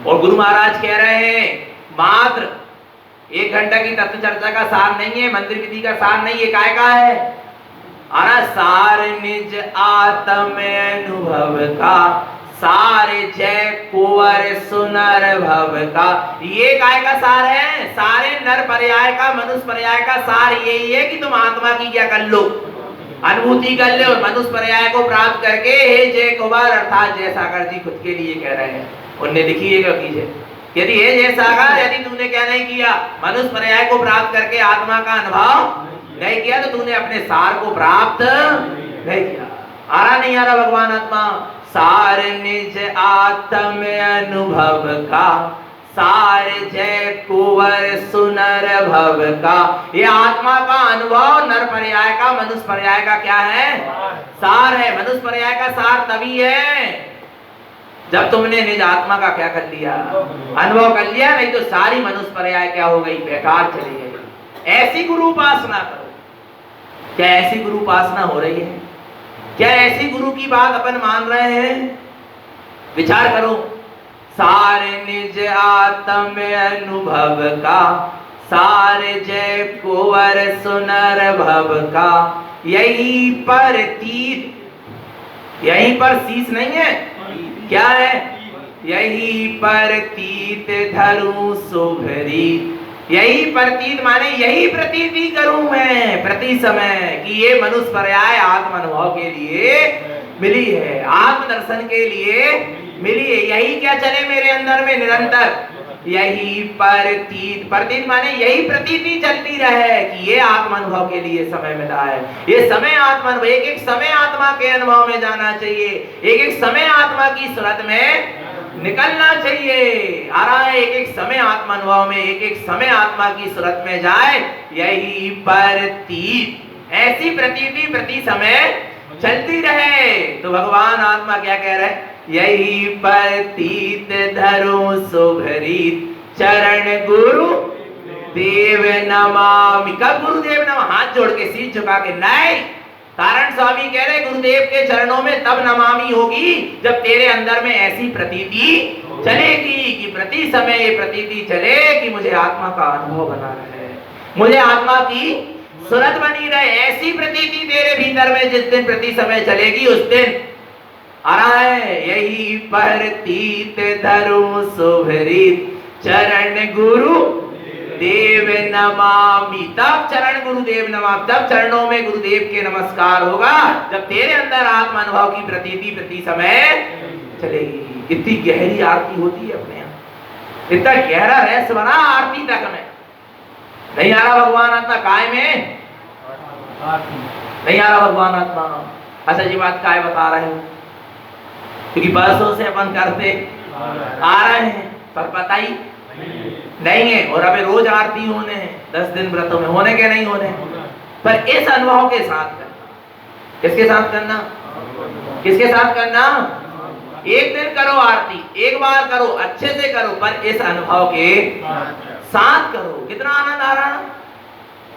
और गुरु महाराज कह रहे हैं मात्र 1 घंटा की तत्व चर्चा का सार नहीं है, मंदिर विधि का सार नहीं है, काय का है? अरे सार निज आत्म अनुभव का, सार जय कुंवर सुनर भव का। ये काय का सार है? सारे नर पर्याय का, मनुष्य पर्याय का सार यही है कि तुम आत्मा की क्या कर लो? अनुभूति कर लो, और मनुष्य पर्याय को प्राप्त करके हे जय कुंवर, अर्थात जय सागर जी खुद के लिए कह रहे हैं, उनने लिखी है कीजिए, यदि हे जय सागर, यदि तूने क्या नहीं किया? मनुष्य पर्याय को प्राप्त करके आत्मा का अनुभव नहीं किया, तो तूने अपने सार को प्राप्त नहीं किया। आ रहा नहीं आ रहा भगवान आत्मा? सार निज आत्म अनुभव का, सार जय कुंवर सुनर भव का। ये आत्मा का अनुभव नर पर्याय का, मनुष्य पर्याय का क्या है? सार है। मनुष्य पर्याय का सार तभी है जब तुमने निज आत्मा का क्या कर लिया? अनुभव कर लिया, नहीं तो सारी मनुष्य पर्याय क्या हो गई? बेकार चली गई। ऐसी गुरु उपासना करो। क्या ऐसी गुरु उपासना हो रही है? क्या ऐसी गुरु की बात अपन मान रहे हैं? विचार करो। सार निज आत्म अनुभव का, सार जय कुंवर सुनर भव का, यही पर तीत, यहीं पर शीश नहीं है, क्या है? यही पर तीत धरूं सुभरी। यही प्रतीत माने यही प्रतीति करूं मैं प्रति समय कि ये मनुष्य पर्याय आत्म अनुभव के लिए मिली है, आत्म दर्शन के लिए मिली है। यही क्या चले मेरे अंदर में निरंतर? यही प्रतीत, प्रतीत माने यही प्रतीति चलती रहे कि ये आत्म अनुभव के लिए समय मिला है। ये समय आत्मा अनुभव, एक एक समय आत्मा के अनुभव में जाना चाहिए, एक एक समय आत्मा की सूरत में निकलना चाहिए। आ रहा है एक एक समय आत्मा अनुभव में, एक एक समय आत्मा की सूरत में जाए, यही प्रतीत, ऐसी प्रतीति प्रति समय चलती रहे। तो भगवान आत्मा क्या कह रहे हैं, यही प्रतीत धरो सुभरीत चरण गुरु देव नमामि। कब गुरुदेव नम, हाथ जोड़ के शीश झुका के, नहीं, कारण स्वामी कह रहे गुरुदेव के चरणों में तब नमामि होगी जब तेरे अंदर में ऐसी प्रतीति चलेगी कि प्रति समय ये प्रतीति चले कि मुझे आत्मा का अनुभव बना रहे, मुझे आत्मा की सूरत बनी रहे। ऐसी प्रतीति तेरे भीतर में जिस दिन प्रति समय चलेगी उस दिन आ रहा है, यही प्रतीत धरो सुभरीत चरण गुरु देव नमामि। तब चरण गुरुदेव नमामि, तब चरणों में गुरुदेव के नमस्कार होगा जब तेरे अंदर आत्मा अनुभव की प्रतीति प्रति समय चलेगी। इतनी गहरी आरती होती है अपने यहाँ, इतना गहरा रहस्य बना आरती तक में। नहीं आ रहा भगवान आत्मा काय में, नहीं आ रहा भगवान आत्मा। अच्छा जी बात काय बता रहे हो, क्योंकि बरसों से अपन करते आ रहे हैं पर पता ही नहीं है। और अबे रोज आरती होने हैं, 10 दिन व्रतों में होने के नहीं होने, पर इस अनुभव के साथ करना। किसके साथ करना, किसके साथ करना, एक दिन करो आरती, एक बार करो, अच्छे से करो, पर इस अनुभव के साथ करो। कितना आनंद आ रहा,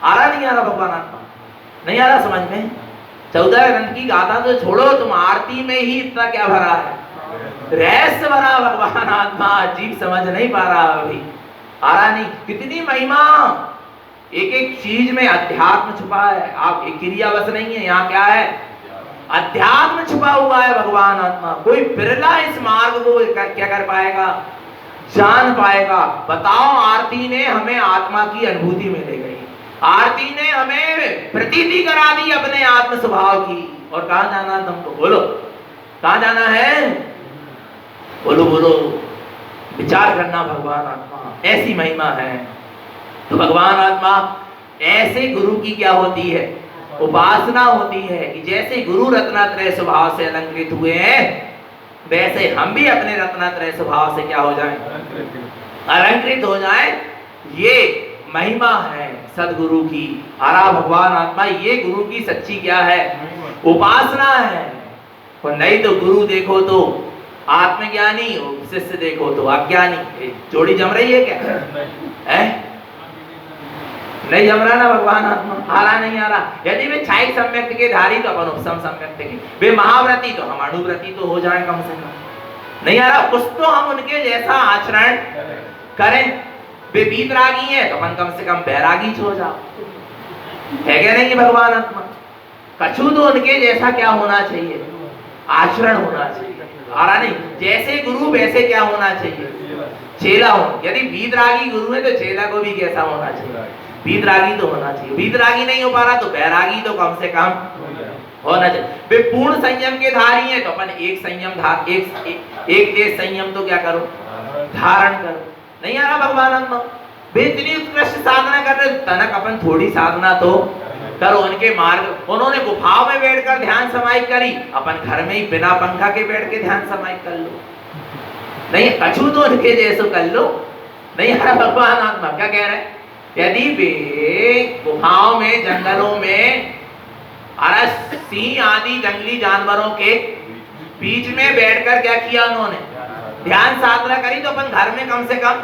आ रहा नहीं आ रहा भगवान आत्मा, नहीं आ रहा समझ में। 14 ग्रंथ की गाथा तो छोड़ो, तुम आरती में ही इतना क्या भरा है, रहस्य भरा भगवान आत्मा, अजीब समझ नहीं पा रहा अभी, आ रहा नहीं। कितनी महिमा, एक एक चीज में अध्यात्म छुपा है। आप एक क्रिया बस नहीं है, यहाँ क्या है, अध्यात्म छुपा हुआ है भगवान आत्मा। कोई बिरला इस मार्ग को क्या कर पाएगा, जान पाएगा। बताओ, आरती ने हमें आत्मा की अनुभूति में ले गई, आरती ने हमें प्रतीति करा दी अपने आत्म स्वभाव की। और कहां जाना तुमको, बोलो कहां जाना है, बोलो बोलो, विचार करना। भगवान आत्मा ऐसी महिमा है। तो भगवान आत्मा ऐसे गुरु की क्या होती है, उपासना होती है कि जैसे गुरु रत्नात्रय स्वभाव से अलंकृत हुए हैं, वैसे हम भी अपने रत्नात्रय स्वभाव से क्या हो जाएं, अलंकृत हो जाएं। ये महिमा है सदगुरु की। आरा भगवान आत्मा, ये गुरु की सच्ची क्या है, उपासना है। और नहीं तो गुरु देखो तो आत्मज्ञानी, शिष्य देखो तो अज्ञानी। जोड़ी जम रही है क्या, है नहीं जम रहा ना भगवान आत्मा, आ रहा नहीं आ रहा। यदि वे छाई सम्यक्त के धारी तो अपन उपसम सम्यक्त के, वे महाव्रती तो हम अणुव्रती तो हो जाए कम से कम। नहीं आ रहा, कुछ तो हम उनके जैसा आचरण करें। वे वीतरागी है तो अपन कम से कम बैरागी हो जाओ, है क्या नहीं भगवान आत्मा। कछु तो उनके जैसा क्या होना चाहिए, आचरण होना चाहिए। आ रहा नहीं, जैसे गुरु वैसे क्या होना चाहिए, चेला हो। यदि वीतरागी गुरु है तो चेला को भी कैसा होना चाहिए, वीतरागी तो होना चाहिए। वीतरागी नहीं हो पा रहा तो बैरागी तो कम से कम होना चाहिए। वे पूर्ण संयम के धारी हैं तो अपन एक संयम एक संयम तो क्या करो, धारण करो। नहीं आ रहा भगवान आत्मा, वे इतनी उत्कृष्ट साधना कर रहे, तनक अपन थोड़ी साधना तो करो। उनके मार्ग, उन्होंने गुफाओं में बैठकर ध्यान समाहित करी, अपन घर में ही बिना पंखा के बैठ के ध्यान समाहित कर लो। नहीं, कछु तो उनके जैसो कर लो। नहीं आ रहा भगवान आत्मा क्या कह रहे हैं, यदि वे गुफाओं में, जंगलों में, सिंह आदि जंगली जानवरों के बीच में बैठकर क्या किया उन्होंने, ध्यान साधना करी, तो अपन घर में कम से कम,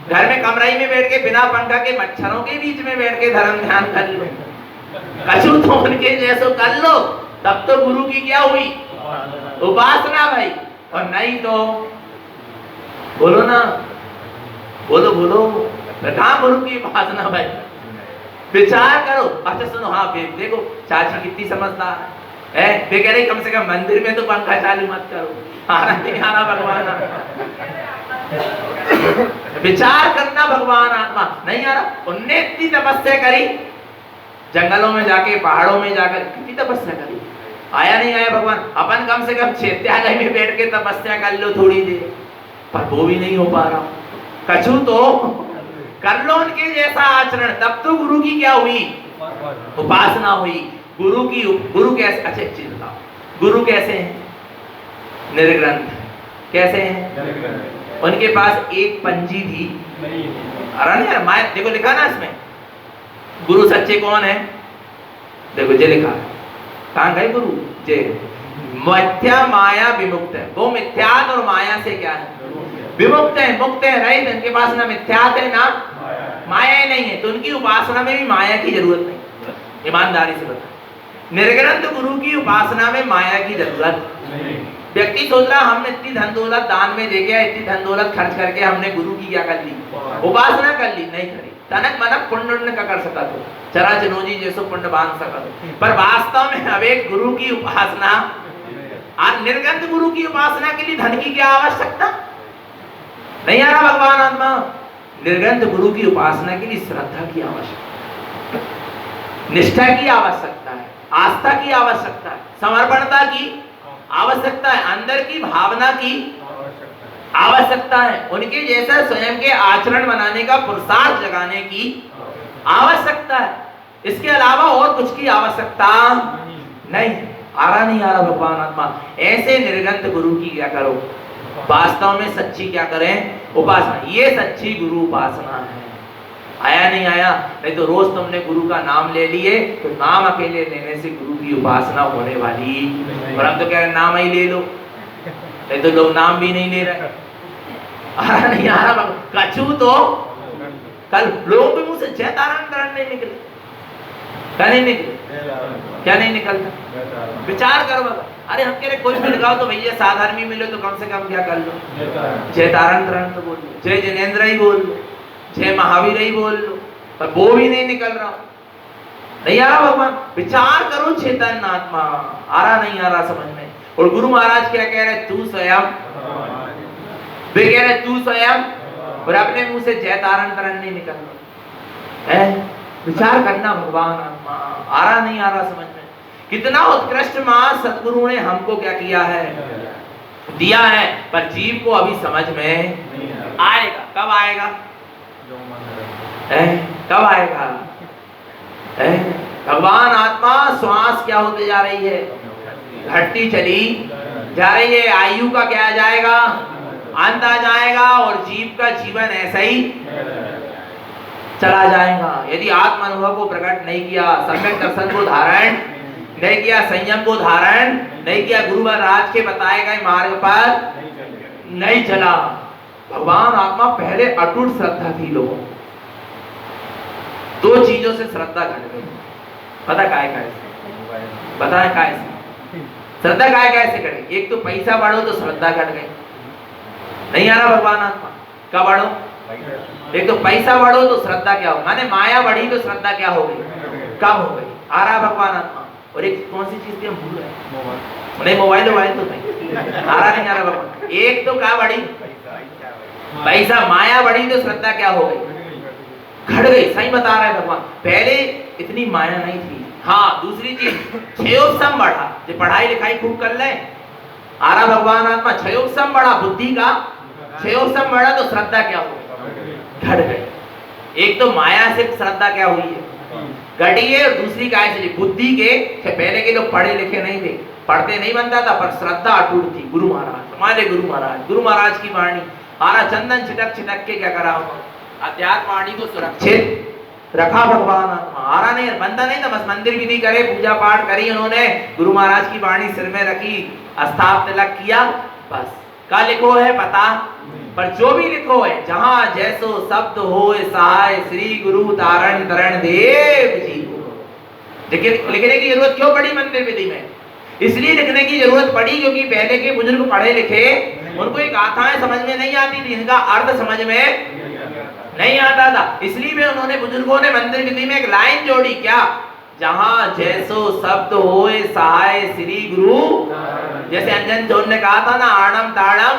घर में कमराई में बैठ के बिना पंखा के मच्छरों के बीच में बैठ के धर्म ध्यान कर लो। कछु तो उनके जैसो कर लो, तब तो गुरु की क्या हुई, उपासना भाई। और नहीं तो बोलो ना, बोलो बोलो, कहाँ गुरु की उपासना भाई, विचार करो। अच्छा सुनो, हाँ देखो चाची कितनी समझदार है, वे कह रही कम से कम मंदिर में तो पंखा चालू मत करो। आना नहीं आना भगवान, विचार करना भगवान आत्मा। नहीं आ रहा, उनने इतनी तपस्या करी, जंगलों में जाके, पहाड़ों में जाकर कितनी तपस्या करी, आया नहीं आया भगवान। अपन कम से कम चैत्यालय में बैठ के तपस्या कर लो थोड़ी देर, पर वो भी नहीं हो पा रहा। कछु तो कर लो उनके जैसा आचरण, तब तो गुरु की क्या हुई, उपासना हुई। गुरु की, गुरु कैसे, अच्छे चीज बताओ, गुरु कैसे हैं, निर्ग्रंथ, कैसे हैं? उनके पास एक पंजी थी। अरे यार माया, देखो लिखा ना इसमें, गुरु सच्चे कौन है? देखो जे लिखा है, कहाँ गए गुरु? जे मिथ्या माया विमुक्त है। वो मिथ्यात और माया से क्या है? विमुक्त है, मुक्त है, रहित। इनके पास ना मिथ्यात है ना माया ही नहीं है, तो उनकी उपासना में भी माया की जरूरत नहीं। ईमानदारी से बता, निर्ग्रंथ गुरु की उपासना में माया की जरूरत नहीं। व्यक्ति सोच रहा हमने इतनी धन दौलत दान में दे गया, इतनी धन दौलत खर्च करके हमने गुरु की क्या कर ली? उपासना कर ली। नहीं करी। तनक मनक पुण्य का कर सका तो चरा चनोजी जैसो पुण्य बांध सका तो, पर वास्तव में अब एक गुरु की उपासना, आज निर्ग्रंथ गुरु की उपासना के लिए धन की क्या आवश्यकता? नहीं आ रहा भगवान आत्मा। निर्ग्रंथ गुरु की उपासना के लिए श्रद्धा की आवश्यकता, निष्ठा की आवश्यकता है, आस्था की आवश्यकता है, समर्पणता की आवश्यकता है, अंदर की भावना की आवश्यकता है, उनके जैसा स्वयं के आचरण बनाने का पुरुषार्थ जगाने की आवश्यकता है। इसके अलावा और कुछ की आवश्यकता नहीं। आ रहा भगवान आत्मा। ऐसे निर्ग्रंथ गुरु की क्या करो? वास्तव में सच्ची क्या करें? उपासना। ये सच्ची गुरु उपासना है। आया नहीं आया? नहीं तो रोज तुमने गुरु का नाम ले लिए तो नाम अकेले लेने से गुरु की उपासना होने वाली, और हम तो कह रहे नाम ही ले लो, नहीं तो लोग नाम भी नहीं ले रहे। आ रहा नहीं आ रहा? कछू तो कल लोगों के मुंह से जय तारण नहीं निकले। क्या नहीं निकले? क्या नहीं निकलता? विचार करो बाबा। अरे हम कह रहे कुछ भी लगाओ तो भैया साधारण मिले तो कम से कम क्या कर लो? जय तारण तो बोल लो, जय जिनेंद्र ही बोल लो, जय महावीर ही बोल लो, पर वो भी नहीं निकल रहा। नहीं आ रहा भगवान? विचार करो चेतन आत्मा। आ रहा नहीं आ रहा समझ में? और गुरु महाराज क्या कह रहे? तू स्वयं, वे कह रहे तू स्वयं, और अपने मुंह से जय तारण नहीं निकल रहा है। विचार करना भगवान आत्मा। आ रहा नहीं आ रहा समझ में? कितना उत्कृष्ट मार्ग सतगुरु ने हमको क्या किया है? दिया है, पर जीव को अभी समझ में आएगा। कब आएगा? कब आएगा? भगवान आत्मा श्वास क्या होते जा रही है? घटती चली जा रही है। आयु का क्या जाएगा? अंत आ जाएगा, और जीव का जीवन ऐसा ही चला जाएगा। यदि आत्म अनुभव को प्रकट नहीं किया, सम्यक दर्शन को धारण नहीं किया, संयम को धारण नहीं किया, गुरु महाराज के बताए गए मार्ग पर नहीं चला। भगवान आत्मा पहले अटूट श्रद्धा थी लोगों, दो चीजों से श्रद्धा घट गई। पता काय से? बताए काय से? श्रद्धा काय कैसे करे? एक तो पैसा बढ़ो तो श्रद्धा घट गई। नहीं आ रहा भगवान आत्मा? कब बढ़ो? एक तो पैसा बढ़ो तो श्रद्धा क्या हो? माने माया बढ़ी तो श्रद्धा क्या हो गई? कम हो गई। आ रहा भगवान आत्मा। और एक कौन सी चीज थी हम भूल रहे? नहीं मोबाइल तो नहीं। आ रहा नहीं आ रहा भगवान? एक तो क्या बढ़ी? पैसा। माया बढ़ी तो श्रद्धा क्या हो गई? घट गई। सही बता रहा है भगवान। पहले इतनी माया नहीं थी। हाँ, दूसरी चीज क्षयोपम बढ़ा, जो पढ़ाई लिखाई खूब कर ले। आ रहा भगवान आत्मा? क्षयोपम बढ़ा, बुद्धि का क्षयोपम बढ़ा तो श्रद्धा क्या हो? घट गई। एक तो माया से श्रद्धा क्या हुई है? घटी है। और दूसरी काय से? बुद्धि के। पहले के लोग पढ़े लिखे नहीं थे, पढ़ते नहीं बनता था, पर श्रद्धा अटूट थी। गुरु महाराज, हमारे गुरु महाराज की वाणी। आरा चंदन छिटक छिटक के क्या करा? अध्यात्म वाणी को सुरक्षित रखा भगवान आत्मा। आरा नहीं बनता नहीं था, बस मंदिर विधि करे, पूजा पाठ करी उन्होंने, गुरु महाराज की वाणी सिर में रखी, स्थाप तिलक किया, बस। क्या लिखो है पता? पर जो भी लिखो है, जहां जैसो शब्द होए सहाय, श्री गुरु तारण तरण देव जी को। लिखने की जरूरत क्यों पड़ी मंदिर विधि में? इसलिए लिखने की जरूरत पड़ी क्योंकि पहले के बुजुर्ग पढ़े लिखे, उनको एक गाथाएं समझ में नहीं आती थी, इनका अर्थ समझ में नहीं आता था। इसलिए भी उन्होंने, बुजुर्गों ने मंदिर विधि में एक लाइन जोड़ी, क्या? जहां जैसो शब्द होए सहाय, श्री गुरु। जैसे अंजन जोन ने कहा था ना, आणम ताणम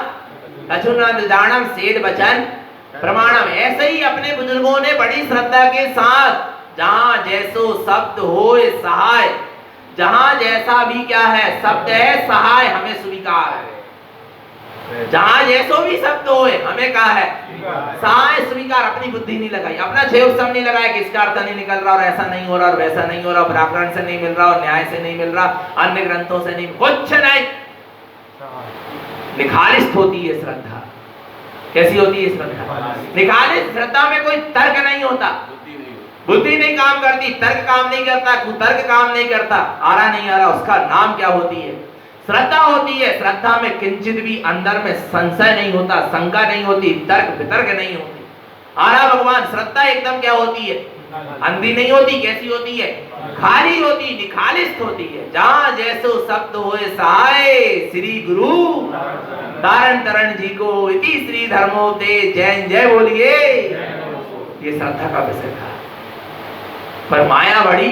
कछुनाम सेठ बचन प्रमाणम। ऐसे ही अपने बुजुर्गों ने बड़ी श्रद्धा के साथ, जहां जैसो शब्द होए सहाय, जहां जैसा भी क्या है शब्द है, सहाय हमें स्वीकार है। जहां जैसो भी शब्द होए हमें कहा है सहाय स्वीकार। अपनी बुद्धि नहीं लगाई, अपना क्षयोपम नहीं लगाया कि इसका अर्थ नहीं निकल रहा, और ऐसा नहीं हो रहा, और वैसा नहीं हो रहा, व्याकरण से नहीं मिल रहा, और न्याय से नहीं मिल रहा, अन्य ग्रंथों से नहीं, कुछ नहीं। निखालिस होती है श्रद्धा। कैसी होती है श्रद्धा? निखालिस। श्रद्धा में कोई तर्क नहीं होता, बुद्धि नहीं काम करती, तर्क काम नहीं करता, कुतर्क काम नहीं करता, आ रहा नहीं आ रहा, उसका नाम क्या होती है? श्रद्धा होती है। श्रद्धा में किंचित भी अंदर में संशय नहीं होता, शंका नहीं होती, तर्क वितर्क नहीं होती। आ रहा भगवान, श्रद्धा एकदम क्या होती है? अंधी नहीं होती। कैसी होती है? खाली होती, निखालिस होती है। जहां जैसो शब्द होए सहाय श्री गुरु तारण तरण जी को इति श्री धर्मोते जैन जय बोलिए। ये श्रद्धा का विषय था। पर माया बड़ी,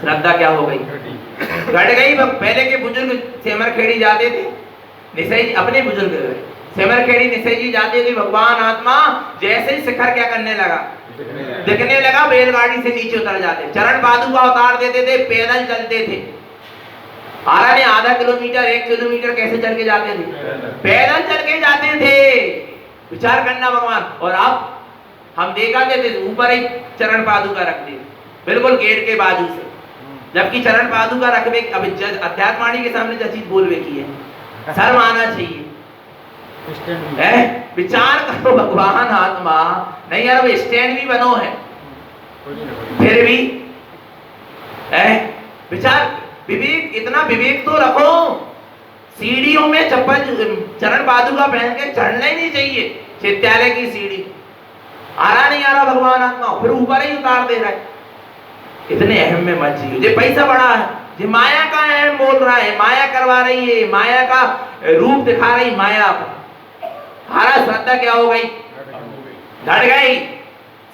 श्रद्धा क्या हो गई? घट गई। पहले के बुजुर्ग सेमरखेड़ी जाते थे, निशय जी अपने बुजुर्ग सेमरखेड़ी निशय जी जाते थे, भगवान आत्मा जैसे ही शिखर क्या करने लगा, दिखने लगा, बैलगाड़ी से नीचे उतर जाते, चरण पादुका उतार देते थे, पैदल चलते थे। आरा ने आधा किलोमीटर 1 किलोमीटर कैसे चल के जाते थे? पैदल चल के जाते थे। विचार करना भगवान। और अब हम देखा थे ऊपर ही चरण पादुका रख दी, बिल्कुल गेट के बाजू से, जबकि चरण पादुका रखबे अब अध्यात्मवाणी के सामने जो चीज बोलवे की है, शर्म आना चाहिए। विचार करो भगवान आत्मा नहीं यार, वो स्टैंड भी बनो है, फिर भी विचार विवेक, इतना विवेक तो रखो। सीढ़ियों में चप्पल चरण पादुका पहन के चढ़ना ही नहीं चाहिए, चित्यालय की सीढ़ी। आ रहा नहीं आ रहा भगवान आत्मा, फिर ऊपर ही उतार दे रहा है। इतने अहम में मत जियो। ये पैसा बड़ा है, ये माया का अहम बोल रहा है, माया करवा रही है, माया का रूप दिखा रही माया। हमारा श्रद्धा क्या हो गई? घट गई।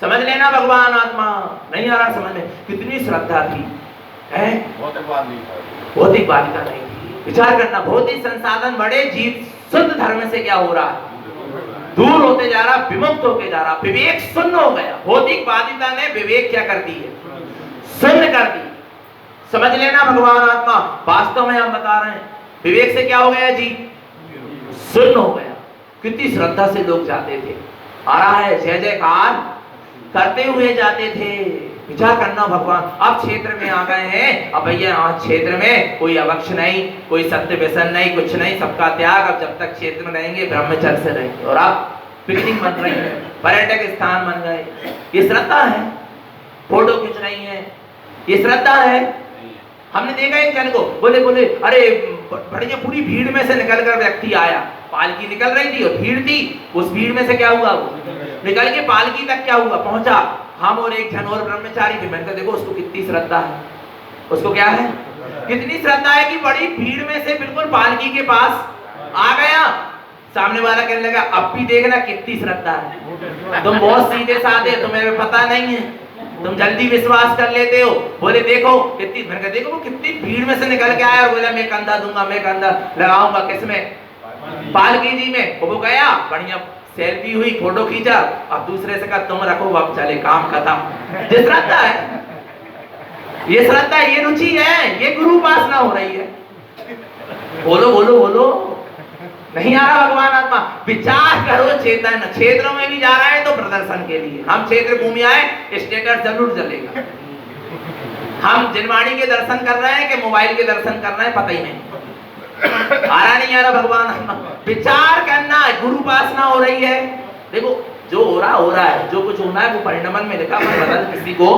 समझ लेना भगवान आत्मा नहीं आ रहा समझ में। कितनी श्रद्धा थी, है भौतिक बालिका नहीं थी। विचार करना, भौतिक संसाधन बड़े, जीव शुद्ध धर्म से क्या हो रहा है? दूर होते जा रहा, विमुक्त होते जा रहा, विवेक शून्य हो गया। भौतिक बाधिता ने विवेक क्या कर दी है? शून्य कर दी। समझ लेना भगवान आत्मा, वास्तव में हम बता रहे हैं, विवेक से क्या हो गया जी? शून्य हो गया। कितनी श्रद्धा से लोग जाते थे, आ रहा है जय जयकार करते हुए जाते थे। विचार करना भगवान, अब क्षेत्र में आ गए हैं, अब भैया आज क्षेत्र में कोई अवक्ष नहीं, कोई सत्य व्यसन नहीं, कुछ नहीं, सबका त्याग। अब जब तक क्षेत्र में रहेंगे ब्रह्मचर्य से रहेंगे। और अब पिकनिक बन रही है, पर्यटक स्थान बन गए, ये श्रद्धा है। फोटो खींच रही है, ये श्रद्धा है। हमने देखा एक जन को, बोले बोले अरे बढ़िया, पूरी भीड़ में से निकल कर व्यक्ति आया, पालकी निकल रही थी और भीड़ थी, उस भीड़ में से क्या हुआ, वो निकल के पालकी तक क्या हुआ, पहुंचा। हम और एक जन और ब्रह्मचारी थे। मैंने कहा देखो उसको कितनी श्रद्धा है, उसको क्या है, कितनी श्रद्धा है कि बड़ी भीड़ में से बिल्कुल पालकी के पास आ गया। सामने वाला कहने लगा अब भी देखना कितनी श्रद्धा है, तुम बहुत सीधे साधे, तुम्हें पता नहीं है, तुम जल्दी विश्वास कर लेते हो। बोले देखो कितनी, मैंने कहा देखो वो कितनी भीड़ में से निकल के आया और बोला मैं कंधा दूंगा, मैं कंधा लगाऊंगा, किसमें, पालकी जी में। वो गया, बढ़िया सेल्फी हुई, फोटो खींचा, अब दूसरे से कहा तुम रखो, अब चले काम खत्म। ये श्रद्धा है, ये श्रद्धा, ये रुचि है, ये गुरु उपासना हो रही है। बोलो बोलो बोलो, नहीं आ रहा भगवान आत्मा। विचार करो, चेतन क्षेत्रों में भी जा रहा है तो प्रदर्शन के लिए। हम क्षेत्र भूमि आए, स्टेटस जरूर चलेगा। हम जिनवाणी के दर्शन कर रहे हैं कि मोबाइल के दर्शन कर रहे हैं, पता ही नहीं, आ रहा नहीं आ रहा भगवान आत्मा। विचार करना, गुरु उपासना हो रही है। देखो जो हो रहा है, जो कुछ होना है वो परिणमन में लिखा, पर बदल किसी को,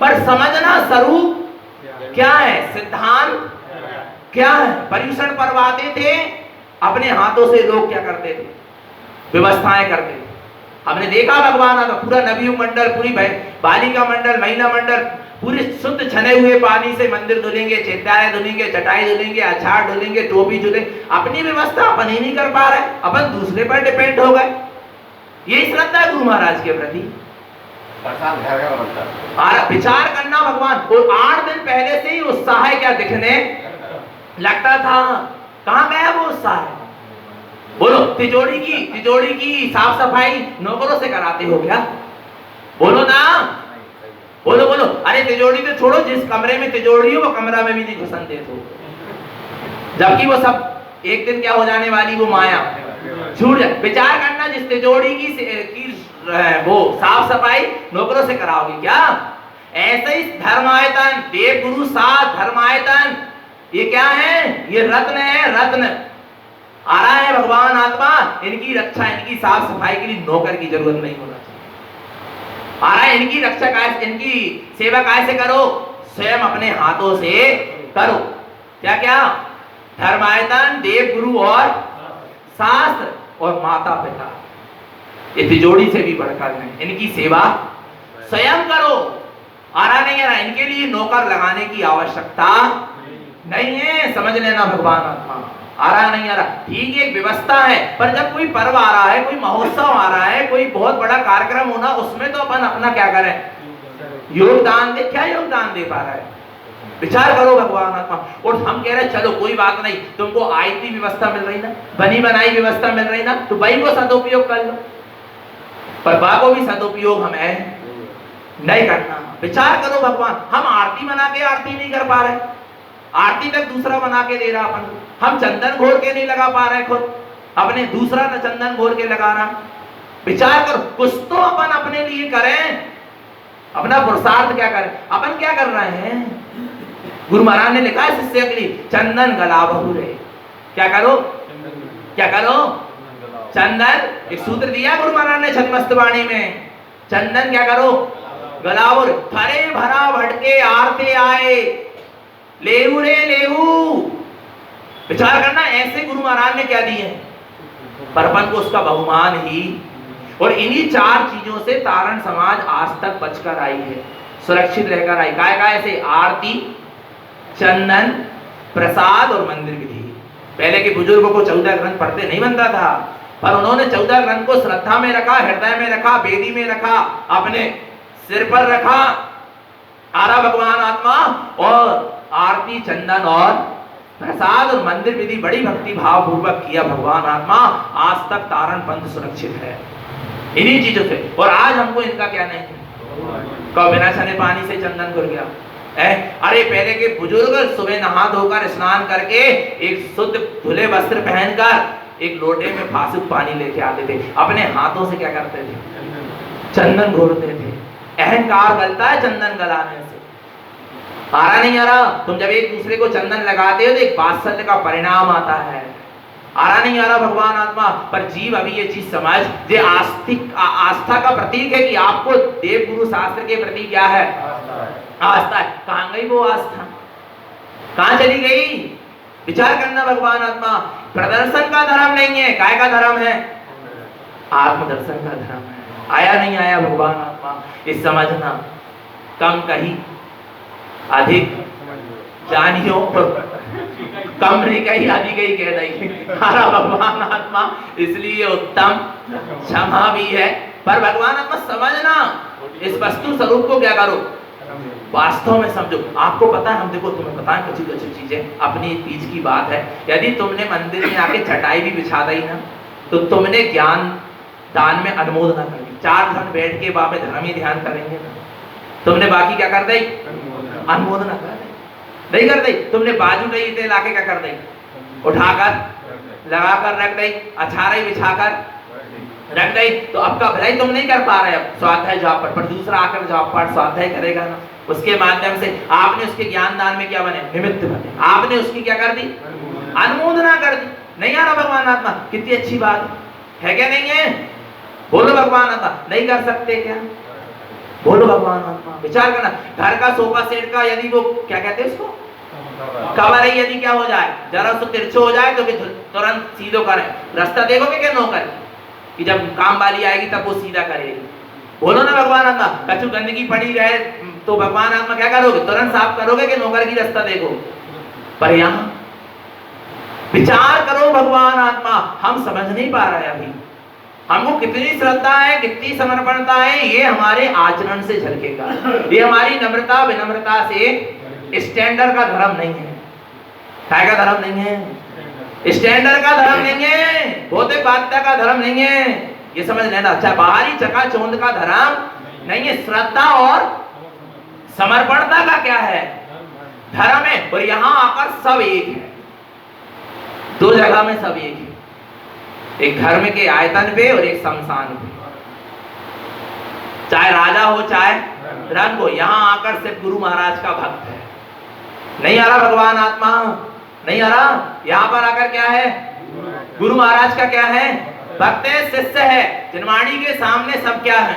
पर समझना स्वरूप क्या है, सिद्धांत क्या है। पर्यूषण परवाते थे, अपने हाथों से लोग क्या करते थे, व्यवस्थाएं करते थे। हमने देखा भगवान आता, पूरा नवयुग मंडल, पूरी बालिका मंडल, महिला मंडल, पूरे शुद्ध छने हुए पानी से मंदिर धुलेंगे, चैत्यालय धुलेंगे, चटाई धुलेंगे, अछाड़ धुलेंगे, टोपी धुलेंगे। अपनी व्यवस्था अपन ही नहीं कर पा रहे, अपन दूसरे पर डिपेंड हो गए। यही श्रद्धा है गुरु महाराज के प्रति। विचार करना भगवान, और 8 दिन पहले से ही उत्साह क्या दिखने लगता था। कहाँ गया वो उत्साह? बोलो, तिजोरी की साफ सफाई नौकरों से कराते हो क्या? बोलो ना, बोलो बोलो। अरे तिजोरी तो छोड़ो, जिस कमरे में तिजोरी हो वो कमरा में भी नहीं घुसन देते हो, जबकि वो सब एक दिन क्या हो जाने वाली, वो माया छूट जाए। विचार करना, जिस तिजोरी की वो साफ सफाई नौकरों से कराओगे क्या? ऐसे ही धर्मायतन, देव गुरु साथ धर्मायतन, ये क्या है? ये रत्न है, रत्न। आ रहा है भगवान आत्मा, इनकी रक्षा, इनकी साफ सफाई के लिए नौकर की जरूरत नहीं होना चाहिए। आ रहा है, इनकी रक्षा इनकी सेवा कैसे करो? स्वयं अपने हाथों से करो। क्या क्या? धर्मायतन, देव गुरु और शास्त्र और माता पिता, ये तिजोरी से भी बढ़कर है। इनकी सेवा स्वयं करो। आ रहा नहीं आ रहा? इनके लिए नौकर लगाने की आवश्यकता नहीं है। समझ लेना भगवान आत्मा। आ रहा नहीं आ रहा? ठीक है, एक व्यवस्था है, पर जब कोई पर्व आ रहा है, कोई महोत्सव आ रहा है, कोई बहुत बड़ा कार्यक्रम होना, उसमें तो अपन अपना क्या करें? योगदान दे। क्या योगदान दे पा रहा है? विचार करो भगवान आत्मा। और हम कह रहे हैं चलो कोई बात नहीं, तुमको आयती व्यवस्था मिल रही ना, बनी बनाई व्यवस्था मिल रही ना, तो भाई को सदुपयोग कर लो। पर बा को भी सदुपयोग हमें नहीं करना। विचार करो भगवान, हम आरती बना के आरती नहीं कर पा रहे, आरती तक दूसरा बना के दे रहा अपन। हम चंदन घोर के नहीं लगा पा रहे खुद, अपने दूसरा न चंदन घोर के लगा रहा। विचार करो, कुछ तो अपन अपने लिए करें, अपना पुरुषार्थ क्या करें। अपन क्या कर रहे हैं? गुरु महाराज ने लिखा है शिष्य के लिए, चंदन गलावहु रे। क्या करो? क्या करो? चंदन, एक सूत्र दिया गुरु महाराज ने छद्मस्त वाणी में, चंदन क्या करो? गलावो रे। थरे भरा भटके आरते आए, लेहू रे लेहू। विचार करना, ऐसे गुरु महाराज ने क्या दिए, पर अपन को उसका बहुमान ही। और इन्हीं चार चीजों से तारण समाज आज तक बचकर आई है, सुरक्षित रहकर आई। काय काय से? आरती, चंदन, प्रसाद और मंदिर विधि। पहले के बुजुर्गों को 14 ग्रंथ पढ़ते नहीं बनता था, पर उन्होंने 14 ग्रंथ को श्रद्धा में रखा, हृदय में रखा, वेदी में रखा, अपने सिर पर रखा। आरा भगवान आत्मा। और आरती, चंदन और प्रसाद और मंदिर विधि बड़ी भक्ति भाव पूर्वक किया भगवान आत्मा। आज तक तारण पंथ सुरक्षित है इन्हीं चीजों से। और आज हमको इनका क्या नहीं, कब बिना छने पानी से चंदन घुल गया। अरे पहले के बुजुर्ग सुबह नहा धोकर स्नान करके एक शुद्ध धुले वस्त्र पहनकर एक लोटे में फासुक पानी लेके आते थे, अपने हाथों से क्या करते थे? चंदन घोरते थे। अहंकार गलता है चंदन गलाने से। आ रहा नहीं आ रहा? तुम जब एक दूसरे को चंदन लगाते हो तो एक वात्सल्य का परिणाम आता है। आ रहा नहीं आ रहा भगवान आत्मा? पर जीव अभी ये चीज समझ, ये आस्था का प्रतीक है कि आपको देव गुरु शास्त्र के प्रति क्या है? आस्था है। कहां गई वो आस्था? कहां चली गई? विचार करना भगवान आत्मा। प्रदर्शन का धर्म नहीं है, काय का धर्म है? आत्मदर्शन का धर्म है। आया नहीं आया भगवान आत्मा? इस समझना, कम कही अधिक जानियो, कम नहीं कही अधिक ही कह दी। हमारा भगवान आत्मा इसलिए उत्तम क्षमा भी है। पर भगवान आत्मा समझना, इस वस्तु स्वरूप को क्या करो? वास्तव में समझो। आपको पता है, हम देखो तुम्हें पता है कुछ अच्छी चीजें, अपनी बीच की बात है। यदि तुमने मंदिर में आके चटाई भी बिछा दी ना, तो तुमने ज्ञान दान में अनुमोदना कर दी। 4 घंटे बैठ के वहां पे धर्म ही ध्यान करेंगे ना, तुमने बाकी क्या कर दी? अनुमोदना कर दी। नहीं कर दी? तुमने बाजू नहीं तेल आके क्या कर दी? उठाकर लगाकर रख दी, अछारा बिछाकर रख दी। तो आपका भलाई तुम नहीं कर पा रहे, अब स्वाध्याय जॉब पर दूसरा आकर जॉब पर स्वाध्याय करेगा ना, उसके माध्यम से आपने उसके ज्ञान दान में क्या बने? निमित्त बने। आपने उसकी क्या कर दी? अनुमोदना कर दी। नहीं आ रहा भगवान आत्मा? कितनी अच्छी बात है क्या नहीं है? बोलो भगवान आत्मा। नहीं कर सकते क्या? बोलो भगवान आत्मा। विचार करना, घर का सोफा सेट का यदि वो क्या कहते हैं उसको, कवर है, यदि क्या हो जाए, जरा सा तिरछो हो जाए तो तुरंत सीधो करें। रास्ता देखोगे क्या नौकर कि जब काम वाली आएगी तब वो सीधा करेगी? बोलो ना भगवान आत्मा। कछु गंदगी पड़ी रहे तो भगवान आत्मा क्या करोगे? तुरंत साफ करोगे कि नौकर की रास्ता देखो? पर यहाँ विचार करो भगवान आत्मा, हम समझ नहीं पा रहे अभी। हमको कितनी श्रद्धा है, कितनी समर्पणता है, ये हमारे आचरण से झलकेगा। ये हमारी नम्रता विनम्रता से स्टैंडर्ड का धर्म नहीं है। काय का धर्म नहीं है? स्टैंडर्ड का धर्म नहीं है, भौतिक बाध्यता का धर्म नहीं है। ये समझ लेना। अच्छा, बाहरी चकाचौंध का धर्म नहीं है, श्रद्धा और समर्पणता का क्या है? धर्म है। और यहाँ आकर सब एक है, 2 जगह में सब एक है, एक धर्म के आयतन पे और एक शमशान पे। चाहे राजा हो चाहे रंग हो, यहाँ आकर सिर्फ गुरु महाराज का भक्त है। नहीं आ रहा भगवान आत्मा? नहीं आ रहा? यहाँ पर आकर क्या है? गुरु महाराज का क्या है? भक्त है, शिष्य है। जनवाणी के सामने सब क्या है?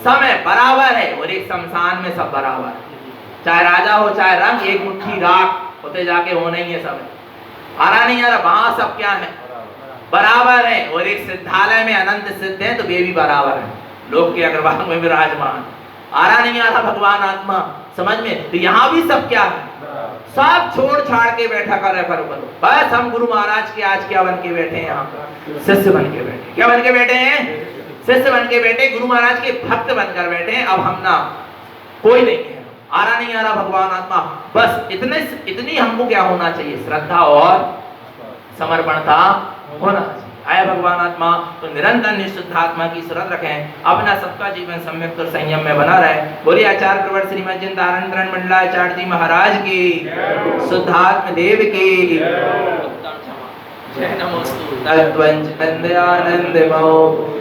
सब है, बराबर है। और एक शमशान में सब बराबर है, चाहे राजा हो चाहे रंग, एक मुट्ठी राख होते जाके होना ही है सब है। आ रहा नहीं आ रहा? वहां सब क्या है? बराबर है। और एक सिद्धालय में अनंत सिद्ध है तो वे भी बराबर है, लोक के अग्रभाग में विराजमान। आ रहा नहीं आ रहा भगवान आत्मा समझ में? तो यहाँ भी सब क्या है? सब छोड़ छाड़ के बैठा करो। बस हम गुरु महाराज के आज क्या बन के बैठे हैं? यहाँ शिष्य बन के बैठे। क्या बन के बैठे हैं? शिष्य बन के बैठे, गुरु महाराज के भक्त बनकर बैठे हैं। अब हम ना कोई नहीं है, आ रहा नहीं आ रहा भगवान आत्मा, बस इतनी हमको क्या होना चाहिए? श्रद्धा और समर्पणता होना चाहिए। आया भगवान आत्मा तो निरंतर निशुद्ध आत्मा की शरण रखें, अपना सबका जीवन सम्यक और संयम में बना रहे। बोलिए आचार्य प्रवर श्रीमद जिंदारण मंडलाचार्य जी महाराज की, शुद्धात्म देव की जय। नमोस्तु तत्वंच नंदयानंद मो।